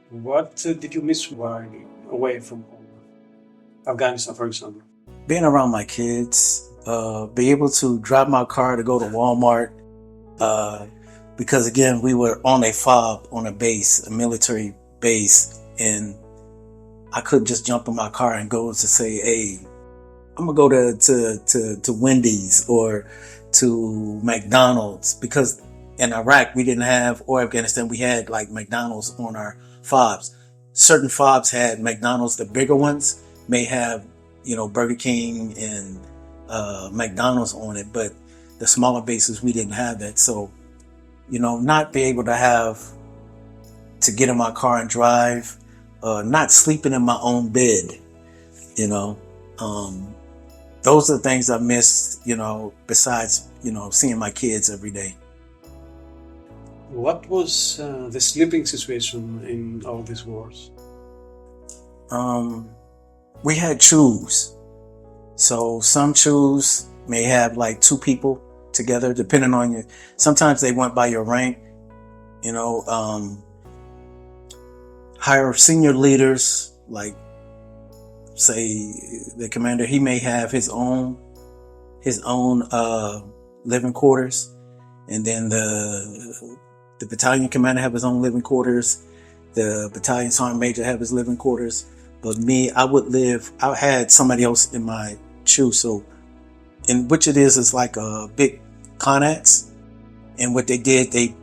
What did you miss while away from home? Afghanistan, for example. Being around my kids, be able to drive my car to go to Walmart, because again, we were on a FOB, on a base, a military base, and I couldn't just jump in my car and go to say, hey, I'm gonna go to Wendy's or to McDonald's, because in Iraq we didn't have, or Afghanistan, we had like McDonald's on our FOBs. Certain FOBs had McDonald's. The bigger ones may have, Burger King and McDonald's on it, but the smaller bases we didn't have that. So, not be able to get in my car and drive, not sleeping in my own bed, those are the things I miss, besides, seeing my kids every day. What was the sleeping situation in all these wars? We had chews. So some chews may have like 2 people together, depending on you. Sometimes they went by your rank, higher senior leaders, like say the commander, he may have his own living quarters, and then the battalion commander have his own living quarters, the battalion sergeant major have his living quarters. But me, I had somebody else in my chew. So, and which it is like a big Connex, and what they did, they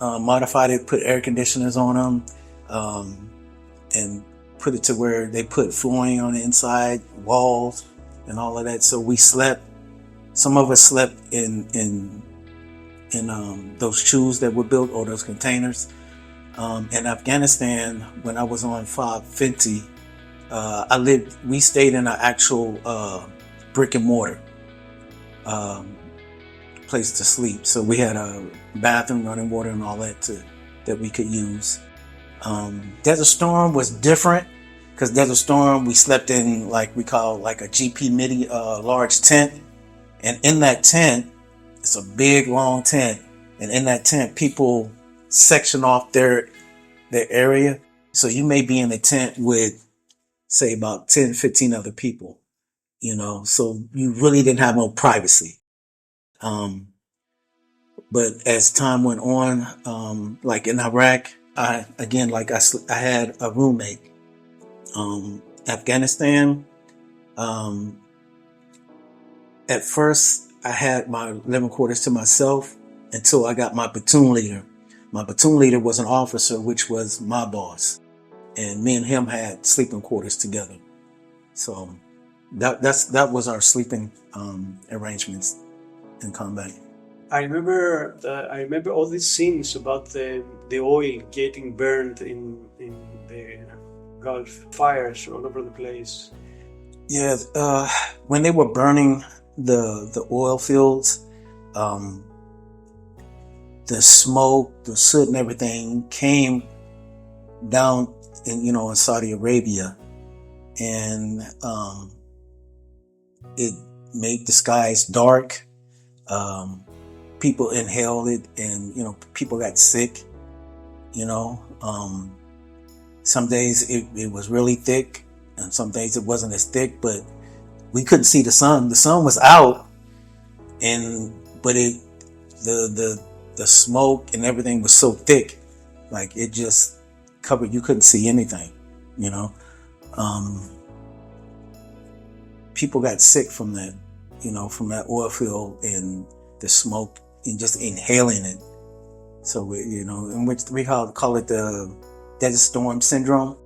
modified it, put air conditioners on them, and put it to where they put flooring on the inside, walls, and all of that. So we slept. Some of us slept in those chews that were built, or those containers. In Afghanistan, when I was on FOB Fenty, we stayed in an actual brick and mortar place to sleep. So we had a bathroom, running water, and all that we could use. Desert Storm was different, because Desert Storm, we slept in like we call like a GP midi large tent, and in that tent, it's a big long tent, and in that tent people section off their area. So you may be in a tent with, say, about 10, 15 other people, so you really didn't have no privacy. But as time went on, like in Iraq, I had a roommate. Afghanistan, at first I had my living quarters to myself until I got my platoon leader. My platoon leader was an officer, which was my boss, and me and him had sleeping quarters together. So that was our sleeping arrangements in combat. I remember all these scenes about the oil getting burned in the Gulf, fires all over the place. Yeah, when they were burning the oil fields, the smoke, the soot, and everything came down in Saudi Arabia, and it made the skies dark. People inhaled it, and people got sick. Some days it was really thick, and some days it wasn't as thick, but we couldn't see the sun. The sun was out, but the smoke and everything was so thick, like it just covered. You couldn't see anything. People got sick from that, from that oil field and the smoke and just inhaling it. So in which we call it the desert storm syndrome,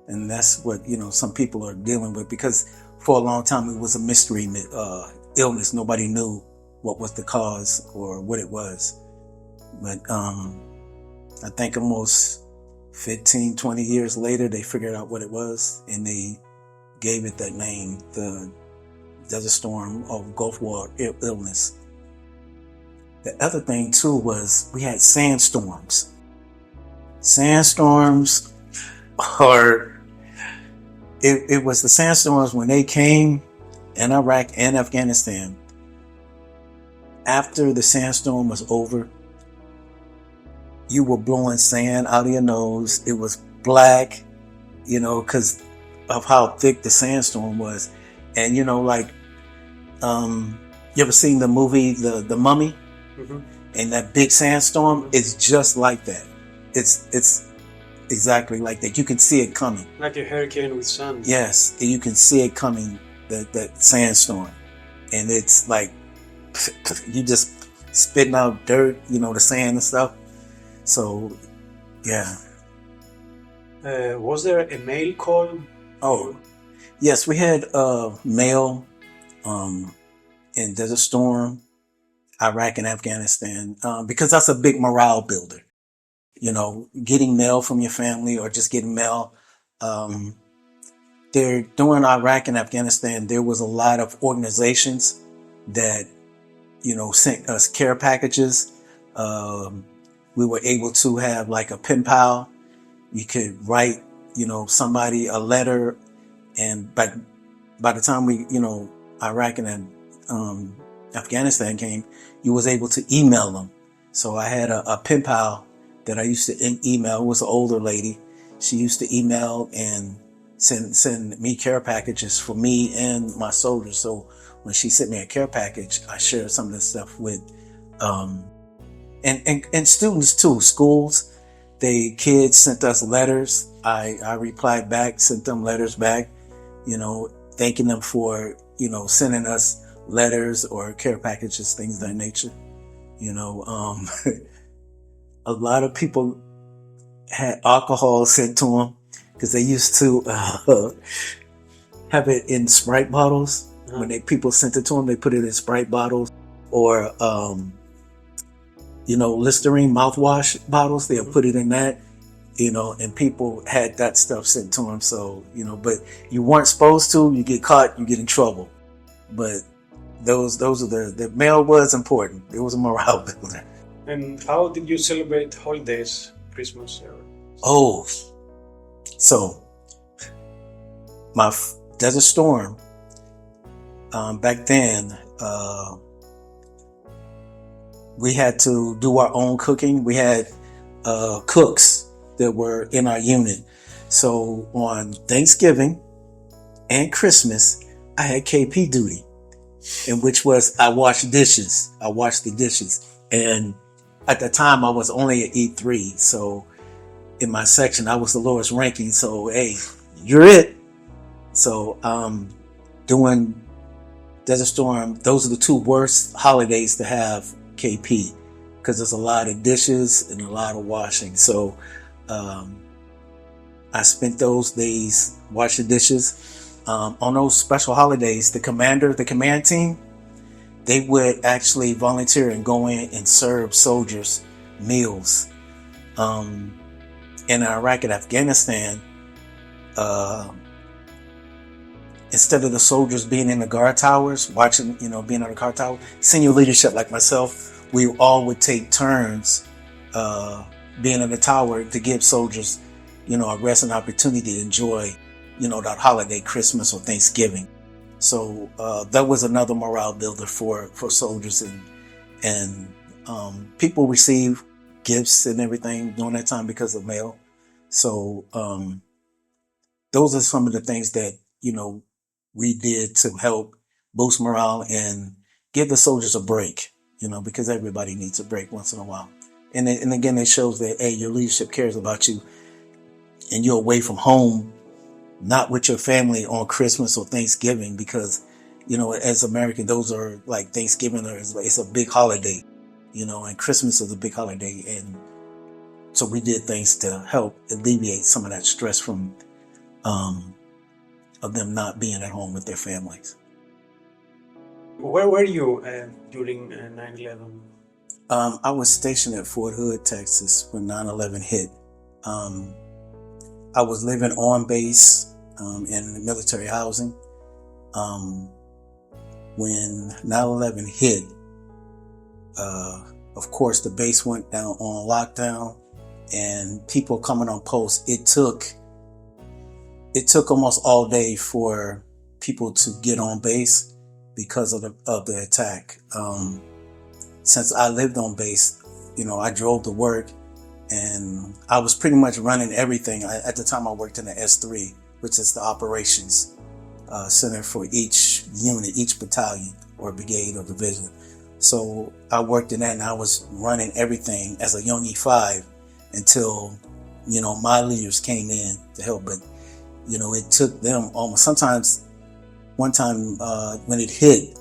and that's what some people are dealing with, because for a long time it was a mystery illness. Nobody knew what was the cause or what it was. But I think almost 15, 20 years later, they figured out what it was, and they gave it that name, the Desert Storm of Gulf War illness. The other thing too was we had sandstorms. Sandstorms it was the sandstorms when they came in Iraq and Afghanistan. After the sandstorm was over, you were blowing sand out of your nose. It was black, because of how thick the sandstorm was. And you ever seen the movie The Mummy? Mm-hmm. And that big sandstorm is just like that. It's exactly like that. You can see it coming. Like a hurricane with sun. Yes, you can see it coming, that sandstorm. And it's like, you just spitting out dirt, the sand and stuff. So, yeah. Was there a mail call? Oh, yes, we had mail in Desert Storm, Iraq and Afghanistan, because that's a big morale builder. Getting mail from your family or just getting mail. During Iraq and Afghanistan, there was a lot of organizations that, sent us care packages. We were able to have like a pen pal. You could write, somebody a letter, and by the time we, Iraq and Afghanistan came, you was able to email them. So I had a pen pal that I used to email. It was an older lady. She used to email and send me care packages for me and my soldiers. So when she sent me a care package, I shared some of this stuff with, and students too, schools. Kids sent us letters. I replied back, sent them letters back, thanking them for, sending us letters or care packages, things of that nature. A lot of people had alcohol sent to them because they used to have it in Sprite bottles. Uh-huh. When people sent it to them, they put it in Sprite bottles, or Listerine mouthwash bottles. They'll put it in that, and people had that stuff sent to them. So, but you weren't supposed to. You get caught, you get in trouble. But those are the mail was important. It was a morale builder. And how did you celebrate holidays, Christmas? Oh, so my Desert Storm, back then, we had to do our own cooking. We had cooks, that were in our unit. So on Thanksgiving and Christmas, I had KP duty, in which was I washed dishes. I washed the dishes. And at the time I was only at E3. So in my section, I was the lowest ranking. So, hey, you're it. So, doing Desert Storm, those are the two worst holidays to have KP, because there's a lot of dishes and a lot of washing. So, I spent those days washing dishes. On those special holidays, the command team, they would actually volunteer and go in and serve soldiers meals. In Iraq and Afghanistan, instead of the soldiers being in the guard towers, watching, being on the guard tower, senior leadership like myself, we all would take turns being in the tower to give soldiers, a rest and opportunity to enjoy, that holiday, Christmas or Thanksgiving. So that was another morale builder for soldiers, and people receive gifts and everything during that time because of mail. So those are some of the things that we did to help boost morale and give the soldiers a break, because everybody needs a break once in a while. And again, it shows that, hey, your leadership cares about you, and you're away from home, not with your family on Christmas or Thanksgiving, because, as Americans, those are like Thanksgiving, it's a big holiday, and Christmas is a big holiday. And so we did things to help alleviate some of that stress from, of them not being at home with their families. Where were you during 9/11? I was stationed at Fort Hood, Texas, when 9/11 hit. I was living on base in military housing. When 9/11 hit, of course, the base went down on lockdown, and people coming on post. It took almost all day for people to get on base because of the attack. Since I lived on base, I drove to work, and I was pretty much running everything. At the time, I worked in the S3, which is the operations center for each unit, each battalion or brigade or division. So I worked in that, and I was running everything as a young E5 until, my leaders came in to help. But, it took them almost, sometimes one time when it hit,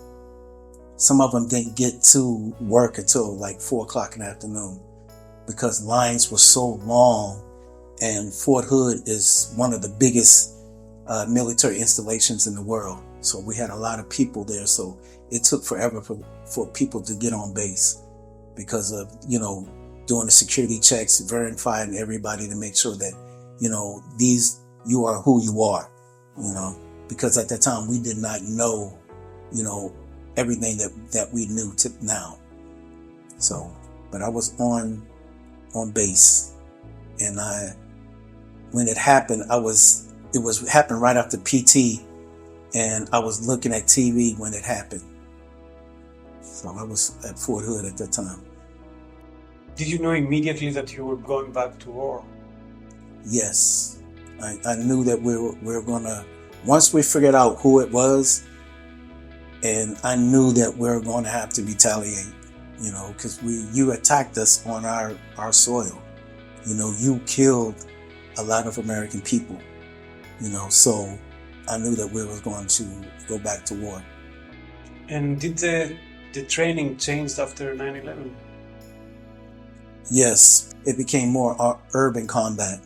some of them didn't get to work until like 4:00 in the afternoon, because lines were so long, and Fort Hood is one of the biggest military installations in the world. So we had a lot of people there. So it took forever for people to get on base because of, doing the security checks, verifying everybody to make sure that, you are who you are, because at that time we did not know, everything that we knew to now. So, but I was on base, and when it happened, it happened right after PT, and I was looking at TV when it happened. So I was at Fort Hood at that time. Did you know immediately that you were going back to war? Yes, I knew that we were gonna, once we figured out who it was, and I knew that we were going to have to retaliate, because you attacked us on our soil. You killed a lot of American people, so I knew that we were going to go back to war. And did the training change after 9/11? Yes, it became more urban combat,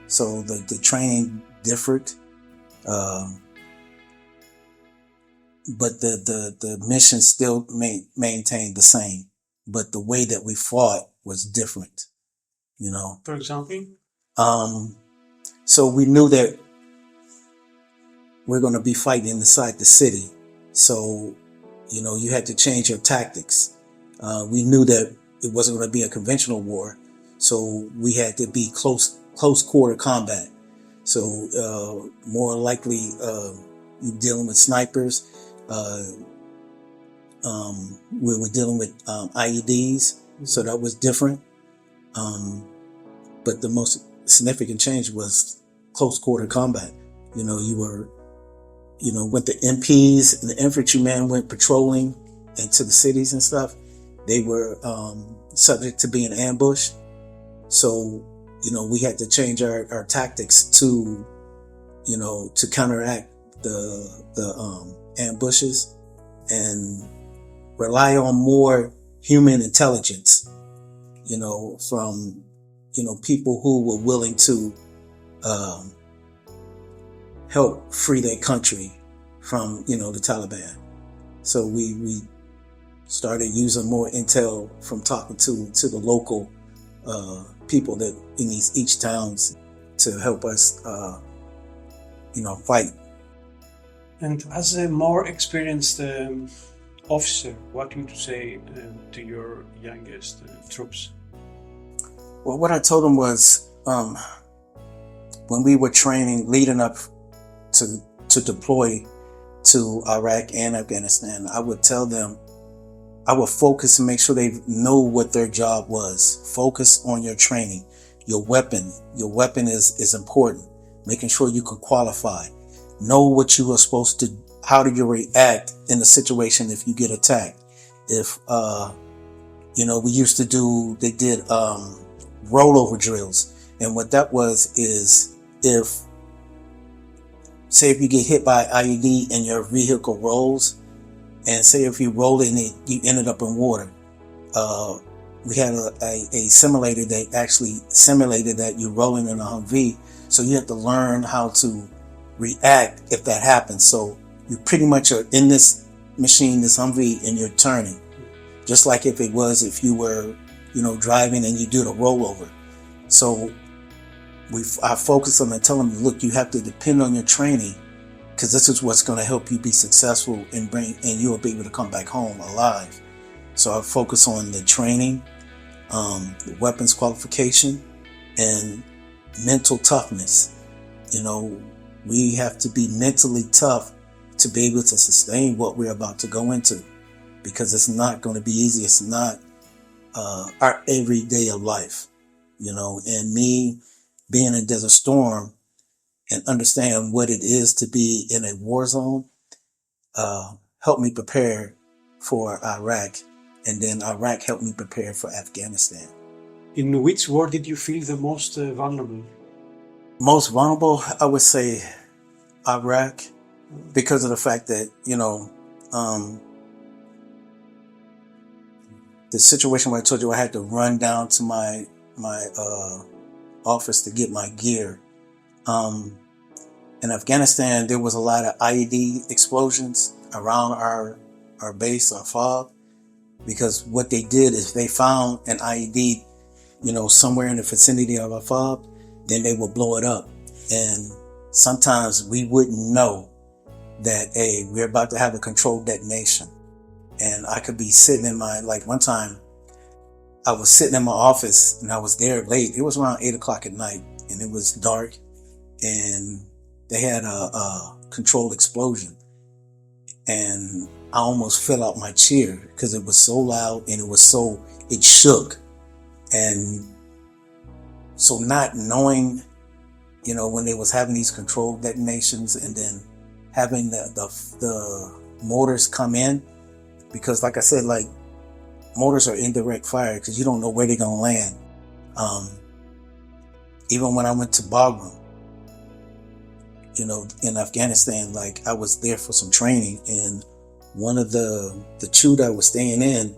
so the training differed, but the mission still maintained the same, but the way that we fought was different, For example? So we knew that we're going to be fighting inside the city. So, you had to change your tactics. We knew that it wasn't going to be a conventional war. So we had to be close quarter combat. So, more likely, you're dealing with snipers. We were dealing with IEDs. So that was different. but the most significant change was close quarter combat. You were, when the MPs and the infantrymen went patrolling into the cities and stuff, they were subject to being ambushed. So, we had to change our tactics to counteract the ambushes and rely on more human intelligence, from, people who were willing to help free their country from, the Taliban. So we started using more intel from talking to the local people that in each towns to help us, fight. And as a more experienced officer, what would you say to your youngest troops? Well, what I told them was, when we were training leading up to deploy to Iraq and Afghanistan, I would tell them, I would focus and make sure they know what their job was. Focus on your training. Your weapon is important. Making sure you can qualify. Know what you are supposed to, how do you react in a situation if you get attacked. If, we used to they did rollover drills. And what that was is, say if you get hit by IED and your vehicle rolls, and say if you roll in it, you ended up in water. We had a simulator that actually simulated that you're rolling in a Humvee. So you have to learn how to react if that happens. So you pretty much are in this machine, this Humvee, and you're turning. Just like if you were, driving and you do the rollover. So I focus on and tell them, look, you have to depend on your training, because this is what's going to help you be successful and you'll be able to come back home alive. So I focus on the training, the weapons qualification, and mental toughness. We have to be mentally tough to be able to sustain what we're about to go into, because it's not going to be easy. It's not our everyday of life, and me being in Desert Storm and understand what it is to be in a war zone, helped me prepare for Iraq, and then Iraq helped me prepare for Afghanistan. In which war did you feel the most vulnerable? Most vulnerable, I would say Iraq, because of the fact that, the situation where I told you I had to run down to my office to get my gear. In Afghanistan, there was a lot of IED explosions around our base, our FOB, because what they did is they found an IED, somewhere in the vicinity of our FOB, then they would blow it up. And sometimes we wouldn't know that, hey, we're about to have a controlled detonation. And I could be sitting one time, I was sitting in my office and I was there late. It was around 8 o'clock at night and it was dark, and they had a controlled explosion. And I almost fell out my chair because it was so loud and it shook. And so not knowing, when they was having these controlled detonations and then having the mortars come in, because like I said, mortars are indirect fire because you don't know where they're going to land. Even when I went to Bagram, in Afghanistan, I was there for some training, and one of the troop that I was staying in,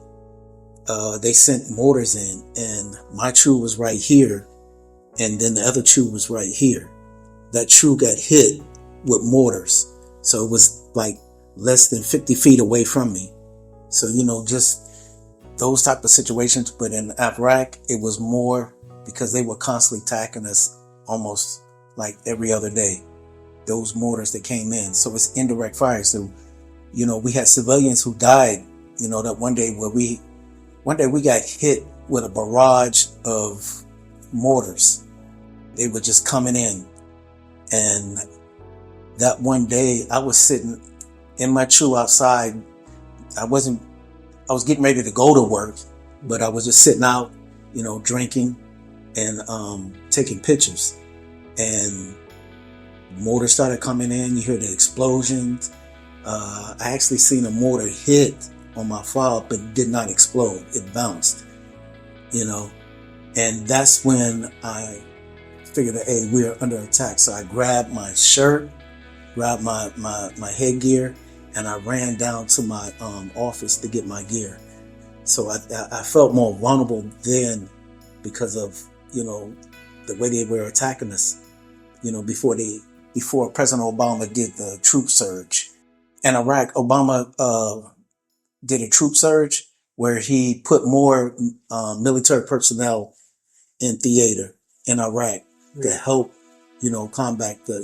they sent mortars in, and my troop was right here, and then the other troop was right here. That troop got hit with mortars, so it was less than 50 feet away from me. So, just those type of situations. But in Iraq, it was more because they were constantly attacking us almost every other day. Those mortars that came in. So it's indirect fire. So, we had civilians who died, that one day we got hit with a barrage of mortars. They were just coming in. And that one day I was sitting in my troop outside. I was getting ready to go to work, but I was just sitting out, drinking and taking pictures. And mortar started coming in. You hear the explosions. I actually seen a mortar hit on my fob, but it did not explode. It bounced, you know. And that's when I figured that, hey, we're under attack. So I grabbed my shirt, grabbed my headgear, and I ran down to my office to get my gear. So I felt more vulnerable then because of, the way they were attacking us, before President Obama did the troop surge. In Iraq, Obama did a troop surge where he put more military personnel in theater in Iraq to help, combat the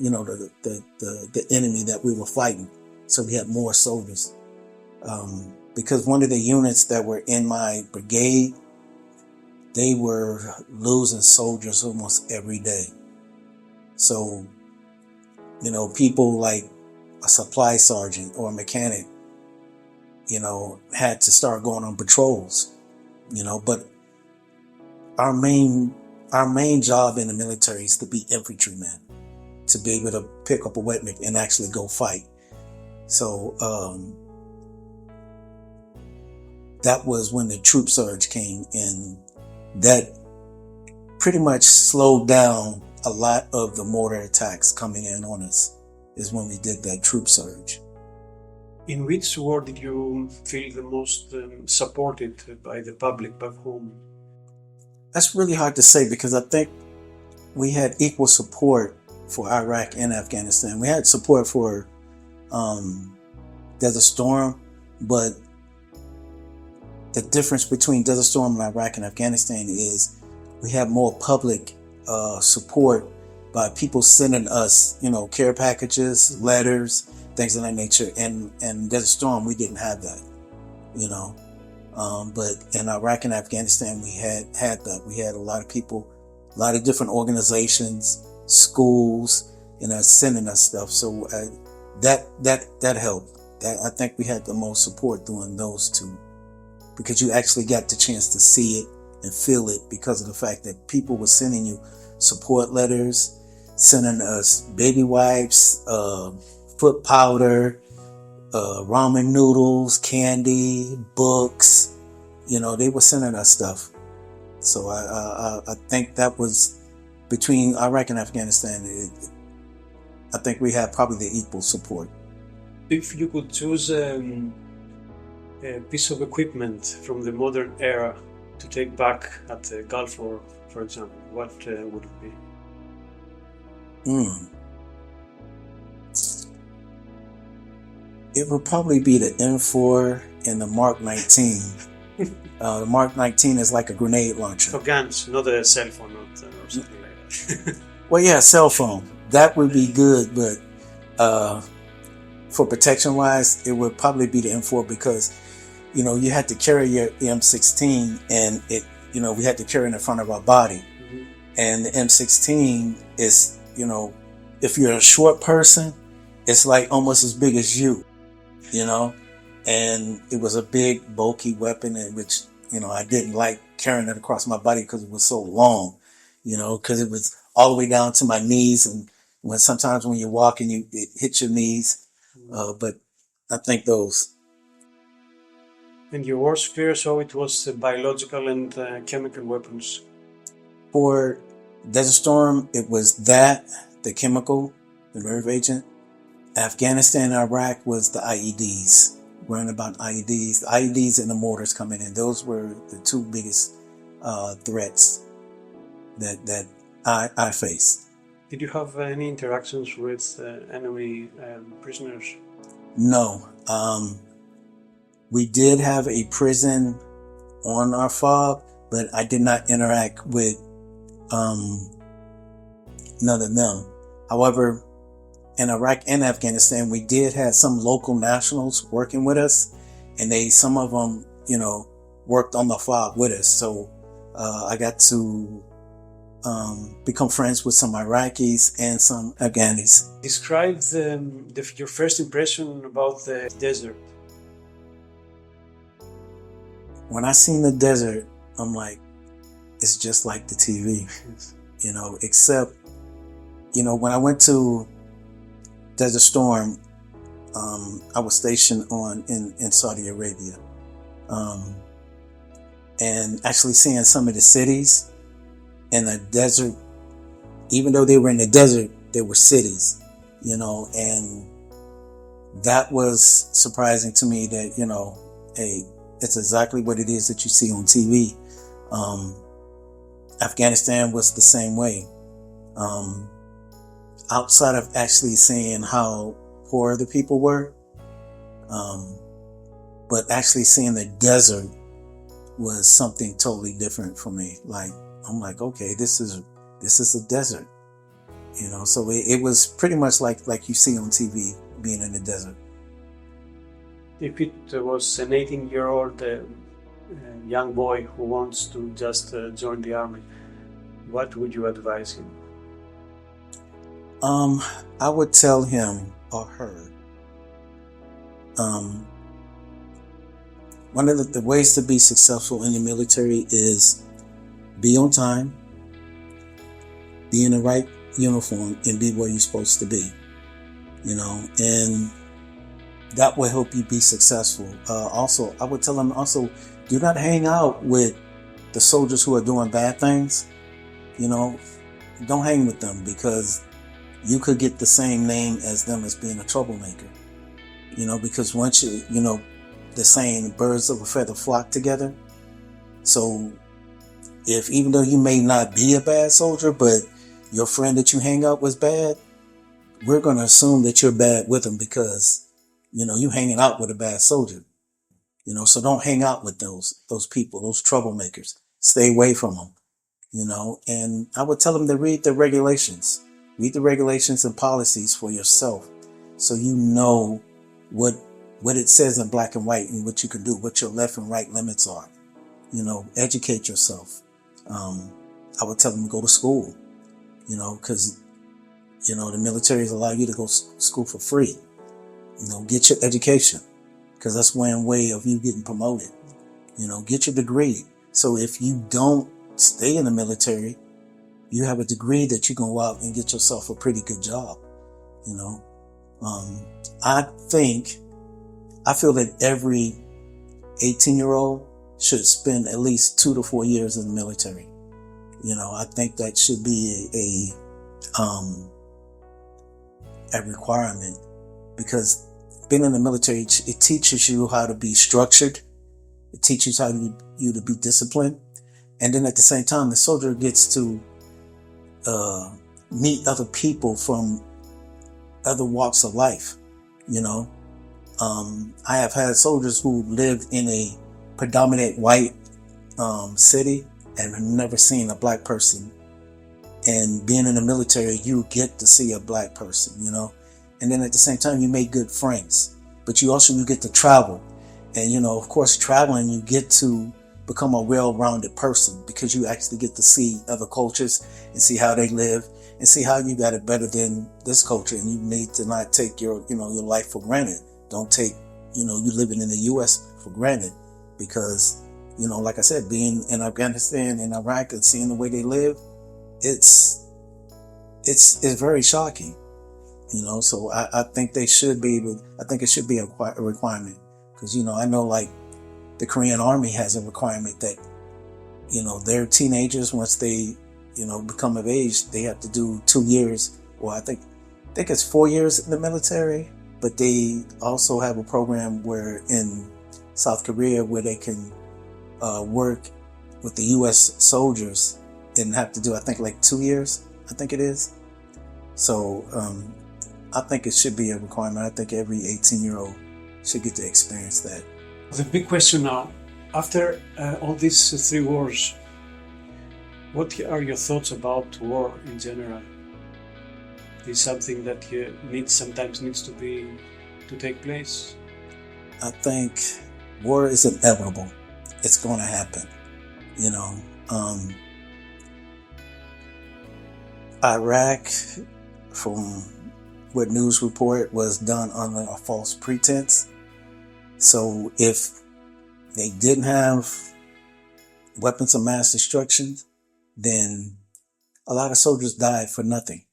enemy that we were fighting. So we had more soldiers. Because one of the units that were in my brigade, they were losing soldiers almost every day. So, people like a supply sergeant or a mechanic, had to start going on patrols, but our main job in the military is to be infantrymen, to be able to pick up a weapon and actually go fight. So, that was when the troop surge came, and that pretty much slowed down a lot of the mortar attacks coming in on us, is when we did that troop surge. In which war did you feel the most supported by the public back home? That's really hard to say, because I think we had equal support for Iraq and Afghanistan. We had support for Desert Storm, but the difference between Desert Storm and Iraq and Afghanistan is we have more public support by people sending us, care packages, letters, things of that nature. And Desert Storm, we didn't have that, but in Iraq and Afghanistan, we had that. We had a lot of people, a lot of different organizations, schools, sending us stuff. So that helped. I think we had the most support doing those two, because you actually got the chance to see it and feel it, because of the fact that people were sending you support letters, sending us baby wipes, foot powder, ramen noodles, candy, books. They were sending us stuff. So I think that was between Iraq and Afghanistan. I think we had probably the equal support. If you could choose a piece of equipment from the modern era to take back at the Gulf War, for example, what would it be? It would probably be the M4 and the Mark 19. The Mark 19 is like a grenade launcher. So guns, not a cell phone, or something like that. Well, yeah, cell phone. That would be good, but for protection wise, it would probably be the M4, because you had to carry your M16, and we had to carry it in front of our body. Mm-hmm. And the M16 is, if you're a short person, it's like almost as big as you, and it was a big, bulky weapon, in which, I didn't like carrying it across my body because it was so long, because it was all the way down to my knees. And sometimes when you're walking, it hits your knees. But I think those. And your worst fear, so it was biological and chemical weapons? For Desert Storm, it was that, the chemical, the nerve agent. Afghanistan and Iraq was the IEDs, worrying about IEDs. The IEDs and the mortars coming in. Those were the two biggest threats that I faced. Did you have any interactions with enemy prisoners? No. We did have a prison on our fob, but I did not interact with none of them. However, in Iraq and Afghanistan, we did have some local nationals working with us, and some of them, worked on the fob with us. So I got to become friends with some Iraqis and some Afghanis. Describe your first impression about the desert. When I seen the desert, I'm like, it's just like the TV, Yes. except, when I went to Desert Storm, I was stationed in Saudi Arabia. And actually seeing some of the cities in the desert, even though they were in the desert, they were cities, and that was surprising to me that, hey, it's exactly what it is that you see on TV. Afghanistan was the same way. Outside of actually seeing how poor the people were, but actually seeing the desert was something totally different for me. Like, I'm like, okay, this is a desert, so it was pretty much like you see on TV, being in the desert. If it was an 18-year-old young boy who wants to just join the army, what would you advise him? I would tell him or her, one of the ways to be successful in the military is be on time, be in the right uniform, and be where you're supposed to be, and that will help you be successful. Also, I would tell them also, do not hang out with the soldiers who are doing bad things. Don't hang with them, because you could get the same name as them as being a troublemaker. Because once the saying, birds of a feather flock together. So if, even though you may not be a bad soldier, but your friend that you hang out with is bad, we're going to assume that you're bad with them because, you hanging out with a bad soldier. So don't hang out with those people, those troublemakers. Stay away from them, and I would tell them to read the regulations. Read the regulations and policies for yourself, so you know what it says in black and white and what you can do, what your left and right limits are. Educate yourself. I would tell them to go to school, because, the militaries allow you to go to school for free. Get your education, because that's one way of you getting promoted. Get your degree. So if you don't stay in the military, you have a degree that you can go out and get yourself a pretty good job. I feel that every 18-year-old should spend at least 2 to 4 years in the military. I think that should be a requirement, because being in the military, it teaches you how to be structured. It teaches how you to be disciplined. And then at the same time, the soldier gets to meet other people from other walks of life. I have had soldiers who lived in a predominant white city and have never seen a black person. And being in the military, you get to see a black person, and then at the same time, you make good friends, but you get to travel. And, of course, traveling, you get to become a well-rounded person, because you actually get to see other cultures and see how they live and see how you got it better than this culture. And you need to not take your life for granted. Don't take, you living in the U.S. for granted, because, like I said, being in Afghanistan and Iraq and seeing the way they live, it's very shocking, so I think they should be able, I think it should be a requirement, because, I know like the Korean Army has a requirement that, their teenagers, once they, become of age, they have to do 2 years, or I think it's 4 years in the military, but they also have a program where in South Korea where they can work with the U.S. soldiers and have to do, I think, like 2 years, I think it is. So I think it should be a requirement. I think every 18-year-old should get to experience that. The big question now, after all these 3 wars, what are your thoughts about war in general? Is something that sometimes needs to take place? I think war is inevitable. It's going to happen. Iraq, from what news report, was done under a false pretense. So if they didn't have weapons of mass destruction, then a lot of soldiers died for nothing.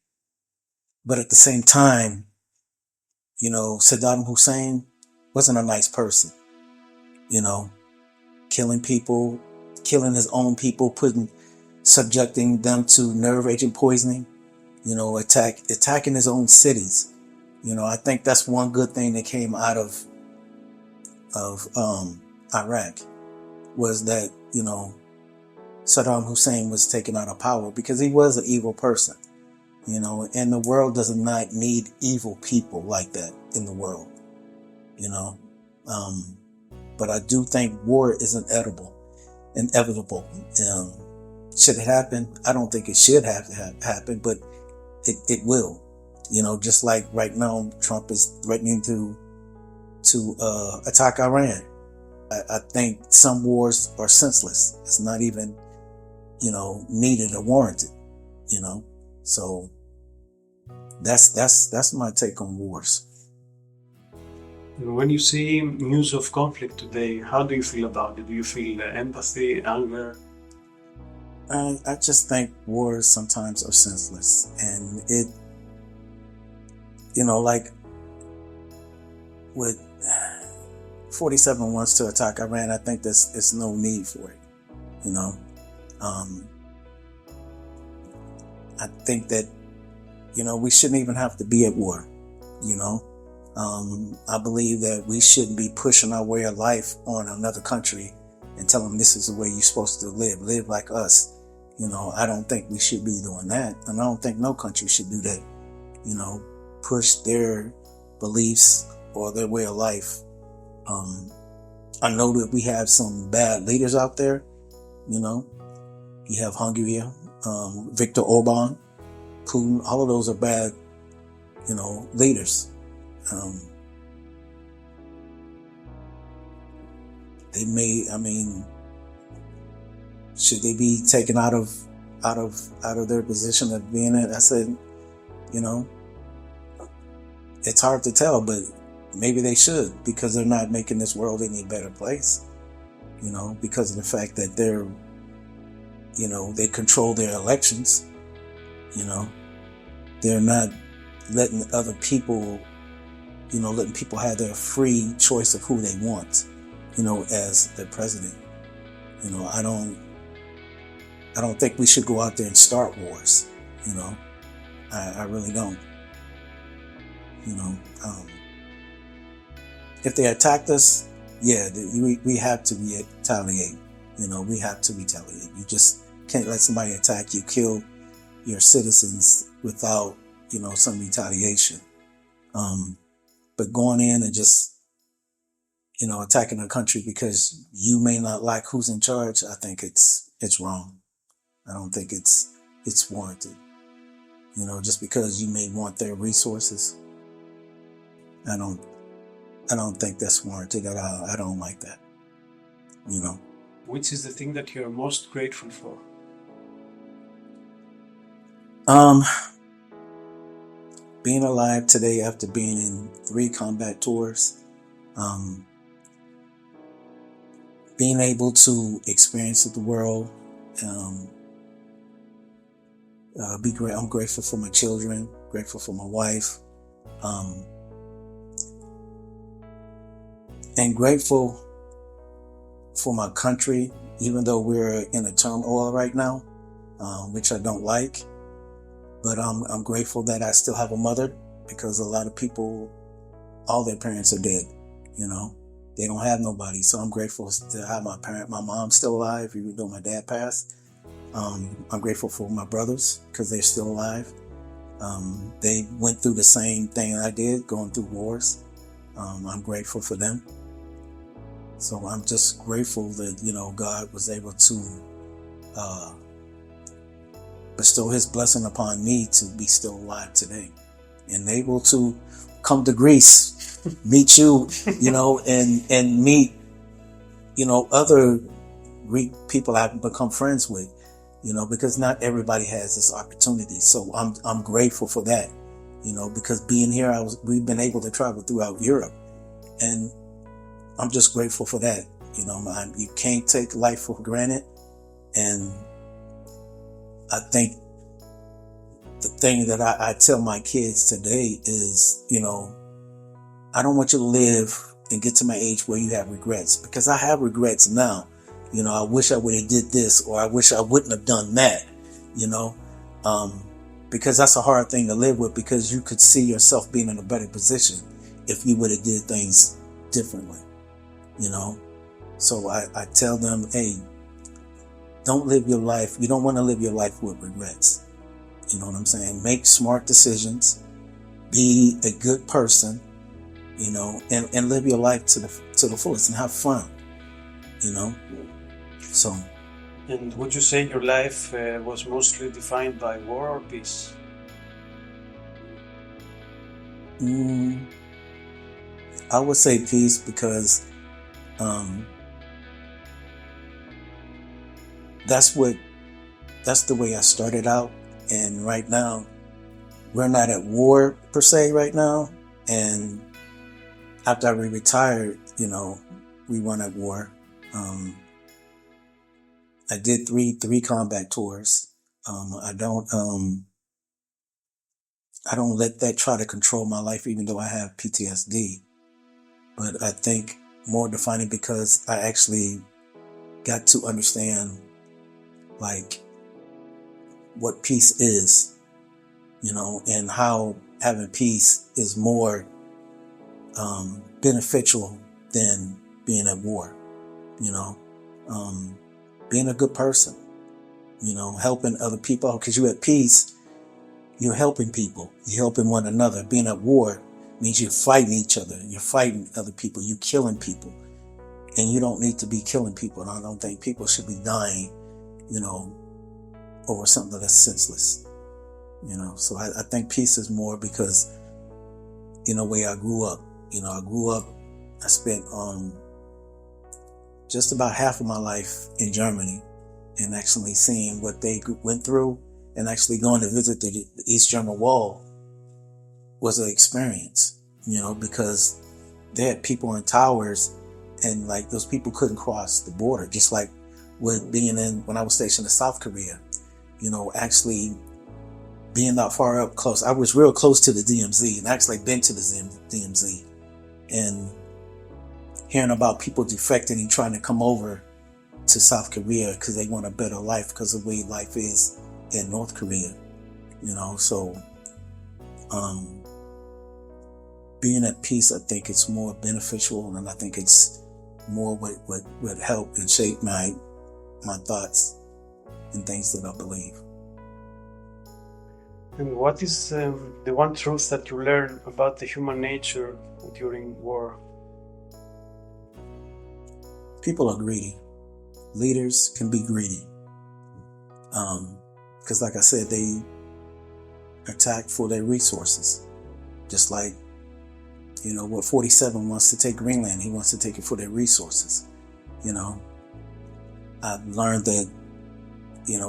But at the same time, Saddam Hussein wasn't a nice person, killing people, killing his own people, subjecting them to nerve agent poisoning, attacking his own cities. I think that's one good thing that came out of Iraq was that, Saddam Hussein was taken out of power because he was an evil person, and the world does not need evil people like that in the world, but I do think war is inevitable. Should it happen? I don't think it should have happen, but it will, just like right now, Trump is threatening to attack Iran. I think some wars are senseless. It's not even, needed or warranted, so that's my take on wars. When you see news of conflict today, how do you feel about it? Do you feel empathy, anger? I just think wars sometimes are senseless, and it, like with 47 wants to attack Iran, I think there's no need for it. I think that, we shouldn't even have to be at war. I believe that we shouldn't be pushing our way of life on another country and tell them this is the way you're supposed to live like us. I don't think we should be doing that. And I don't think no country should do that. Push their beliefs or their way of life. I know that we have some bad leaders out there. You have Hungary, Viktor Orban, Putin. All of those are bad, leaders. Should they be taken out of their position of being it? I said, it's hard to tell, but maybe they should, because they're not making this world any better place, because of the fact that they're, they control their elections, they're not letting other people, letting people have their free choice of who they want, as their president. I don't think we should go out there and start wars, I really don't. If they attacked us, yeah, we have to retaliate. We have to retaliate. You just can't let somebody attack you, kill your citizens without, some retaliation. But going in and just, attacking a country because you may not like who's in charge, I think it's wrong. I don't think it's warranted. Just because you may want their resources, I don't think that's warranted at all. I don't like that. Which is the thing that you're most grateful for? Being alive today after being in 3 combat tours, being able to experience the world, I'm grateful for my children, grateful for my wife, and grateful for my country, even though we're in a turmoil right now, which I don't like. But I'm grateful that I still have a mother, because a lot of people, all their parents are dead. They don't have nobody. So I'm grateful to have my mom still alive, even though my dad passed. I'm grateful for my brothers, because they're still alive. They went through the same thing I did, going through wars. I'm grateful for them. So I'm just grateful that, God was able to bestow his blessing upon me to be still alive today and able to come to Greece, meet you, and meet, other Greek people I've become friends with, because not everybody has this opportunity. So I'm grateful for that, because being here, we've been able to travel throughout Europe, and I'm just grateful for that. You can't take life for granted, and I think the thing that I tell my kids today is, I don't want you to live and get to my age where you have regrets, because I have regrets now. I wish I would have did this, or I wish I wouldn't have done that, you know, because that's a hard thing to live with, because you could see yourself being in a better position if you would have did things differently, So I tell them, hey, don't live your life. You don't want to live your life with regrets. You know what I'm saying? Make smart decisions, be a good person, and live your life to the fullest and have fun, So. And would you say your life was mostly defined by war or peace? I would say peace, because that's the way I started out. And right now, we're not at war per se right now. And after we retired, we weren't at war. I did three combat tours. I don't let that try to control my life, even though I have PTSD. But I think more defining because I actually got to understand what peace is, and how having peace is more beneficial than being at war, being a good person, helping other people, because you're at peace, you're helping people, you're helping one another. Being at war means you're fighting each other, you're fighting other people, you're killing people, and you don't need to be killing people. And I don't think people should be dying, over something that's senseless, So I think peace is more because, way I grew up, I spent just about half of my life in Germany, and actually seeing what they went through, and actually going to visit the East German Wall was an experience, because they had people in towers, and those people couldn't cross the border, just like with when I was stationed in South Korea, actually being that far up close. I was real close to the DMZ, and actually been to the DMZ, and hearing about people defecting and trying to come over to South Korea because they want a better life because of the way life is in North Korea, so being at peace, I think it's more beneficial, and I think it's more what would help and shape my thoughts and things that I believe. And what is the one truth that you learn about the human nature during war? People are greedy. Leaders can be greedy. Because like I said, they attack for their resources. Just like, what 47 wants to take Greenland, he wants to take it for their resources. I've learned that,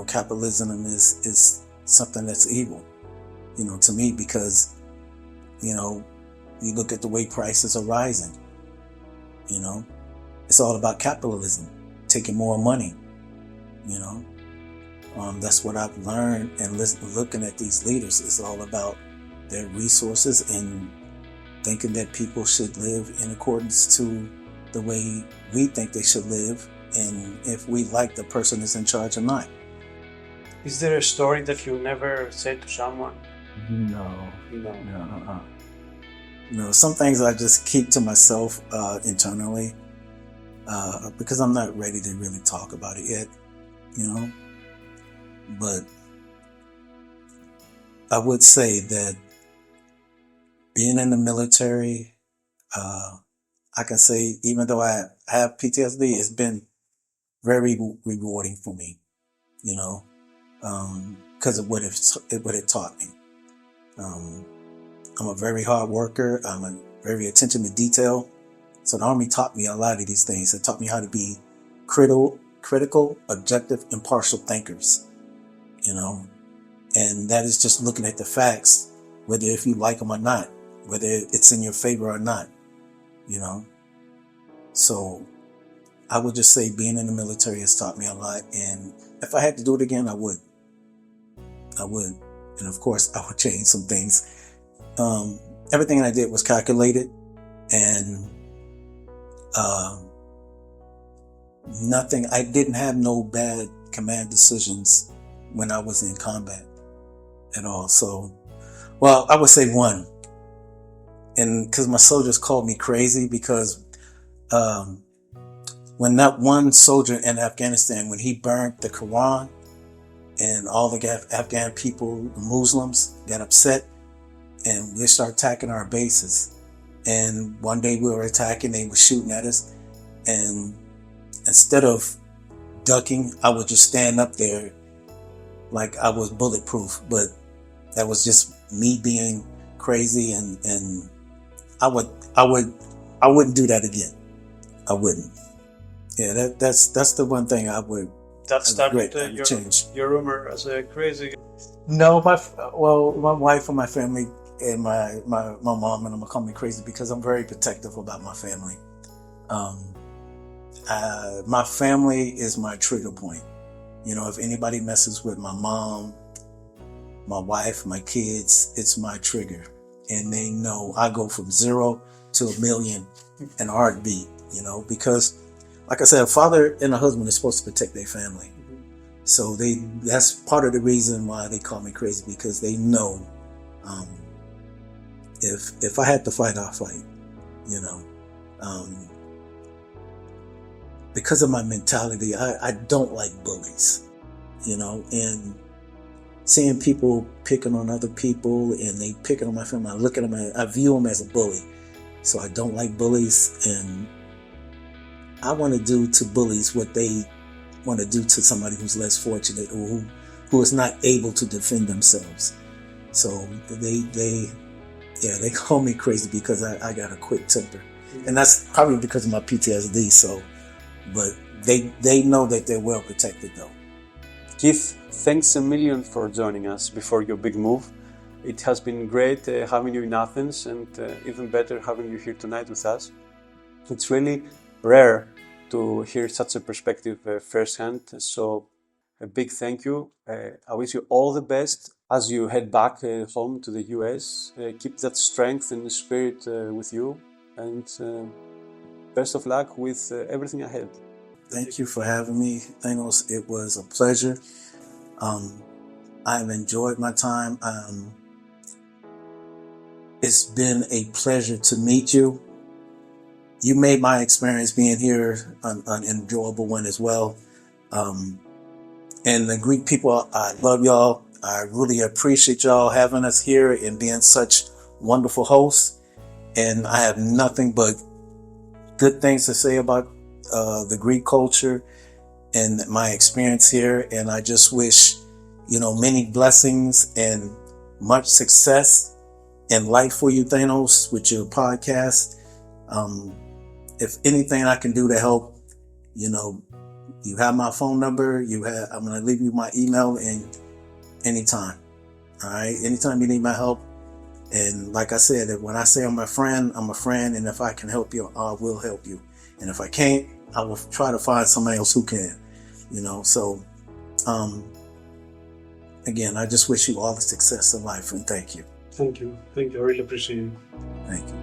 capitalism is something that's evil, to me, because, you look at the way prices are rising, it's all about capitalism, taking more money, that's what I've learned, and looking at these leaders, it's all about their resources and thinking that people should live in accordance to the way we think they should live, and if we like the person that's in charge or not. Is there a story that you never said to someone? No. Some things I just keep to myself internally, because I'm not ready to really talk about it yet, But I would say that being in the military, I can say, even though I have PTSD, it's been very rewarding for me, because of what it taught me. I'm a very hard worker. I'm a very attention to detail. So the Army taught me a lot of these things. It taught me how to be critical, objective, impartial thinkers, and that is just looking at the facts, whether if you like them or not, whether it's in your favor or not, So I would just say being in the military has taught me a lot, and if I had to do it again, I would. I would. And of course, I would change some things. Everything I did was calculated, and I didn't have no bad command decisions when I was in combat at all. So, well, I would say one. And because my soldiers called me crazy because when that one soldier in Afghanistan, when he burned the Quran, and all the Afghan people, the Muslims, got upset and they started attacking our bases. And one day we were attacking, they were shooting at us. And instead of ducking, I would just stand up there like I was bulletproof. But that was just me being crazy, and I wouldn't do that again. I wouldn't. Yeah, that's the one thing I would. That started change. Your rumor as a crazy. No, my wife and my family and my mom and them call me crazy because I'm very protective about my family. My family is my trigger point. You know, if anybody messes with my mom, my wife, my kids, it's my trigger. And they know I go from 0 to 1,000,000 in a heartbeat, you know, because like I said, a father and a husband are supposed to protect their family. So that's part of the reason why they call me crazy, because they know if I had to fight, I'll fight, you know. Because of my mentality, I don't like bullies, you know, and seeing people picking on other people and they picking on my family, I look at them, I view them as a bully. So I don't like bullies, and I want to do to bullies what they want to do to somebody who's less fortunate or who is not able to defend themselves. So they call me crazy because I got a quick temper, and that's probably because of my PTSD. So, but they know that they're well protected though. Keith, thanks a million for joining us before your big move. It has been great having you in Athens, and even better having you here tonight with us. It's really rare to hear such a perspective firsthand. So a big thank you. I wish you all the best as you head back home to the US. Keep that strength and spirit with you, and best of luck with everything ahead. Thank you for having me, Thanos. It was a pleasure. I've enjoyed my time. It's been a pleasure to meet you. You made my experience being here an enjoyable one as well. And the Greek people, I love y'all. I really appreciate y'all having us here and being such wonderful hosts. And I have nothing but good things to say about the Greek culture and my experience here. And I just wish, you know, many blessings and much success in life for you, Thanos, with your podcast. If anything I can do to help, you know, you have my phone number. I'm going to leave you my email, and anytime. All right. Anytime you need my help. And like I said, when I say I'm a friend, I'm a friend. And if I can help you, I will help you. And if I can't, I will try to find somebody else who can, you know. So, again, I just wish you all the success in life, and thank you. Thank you. I really appreciate it. Thank you.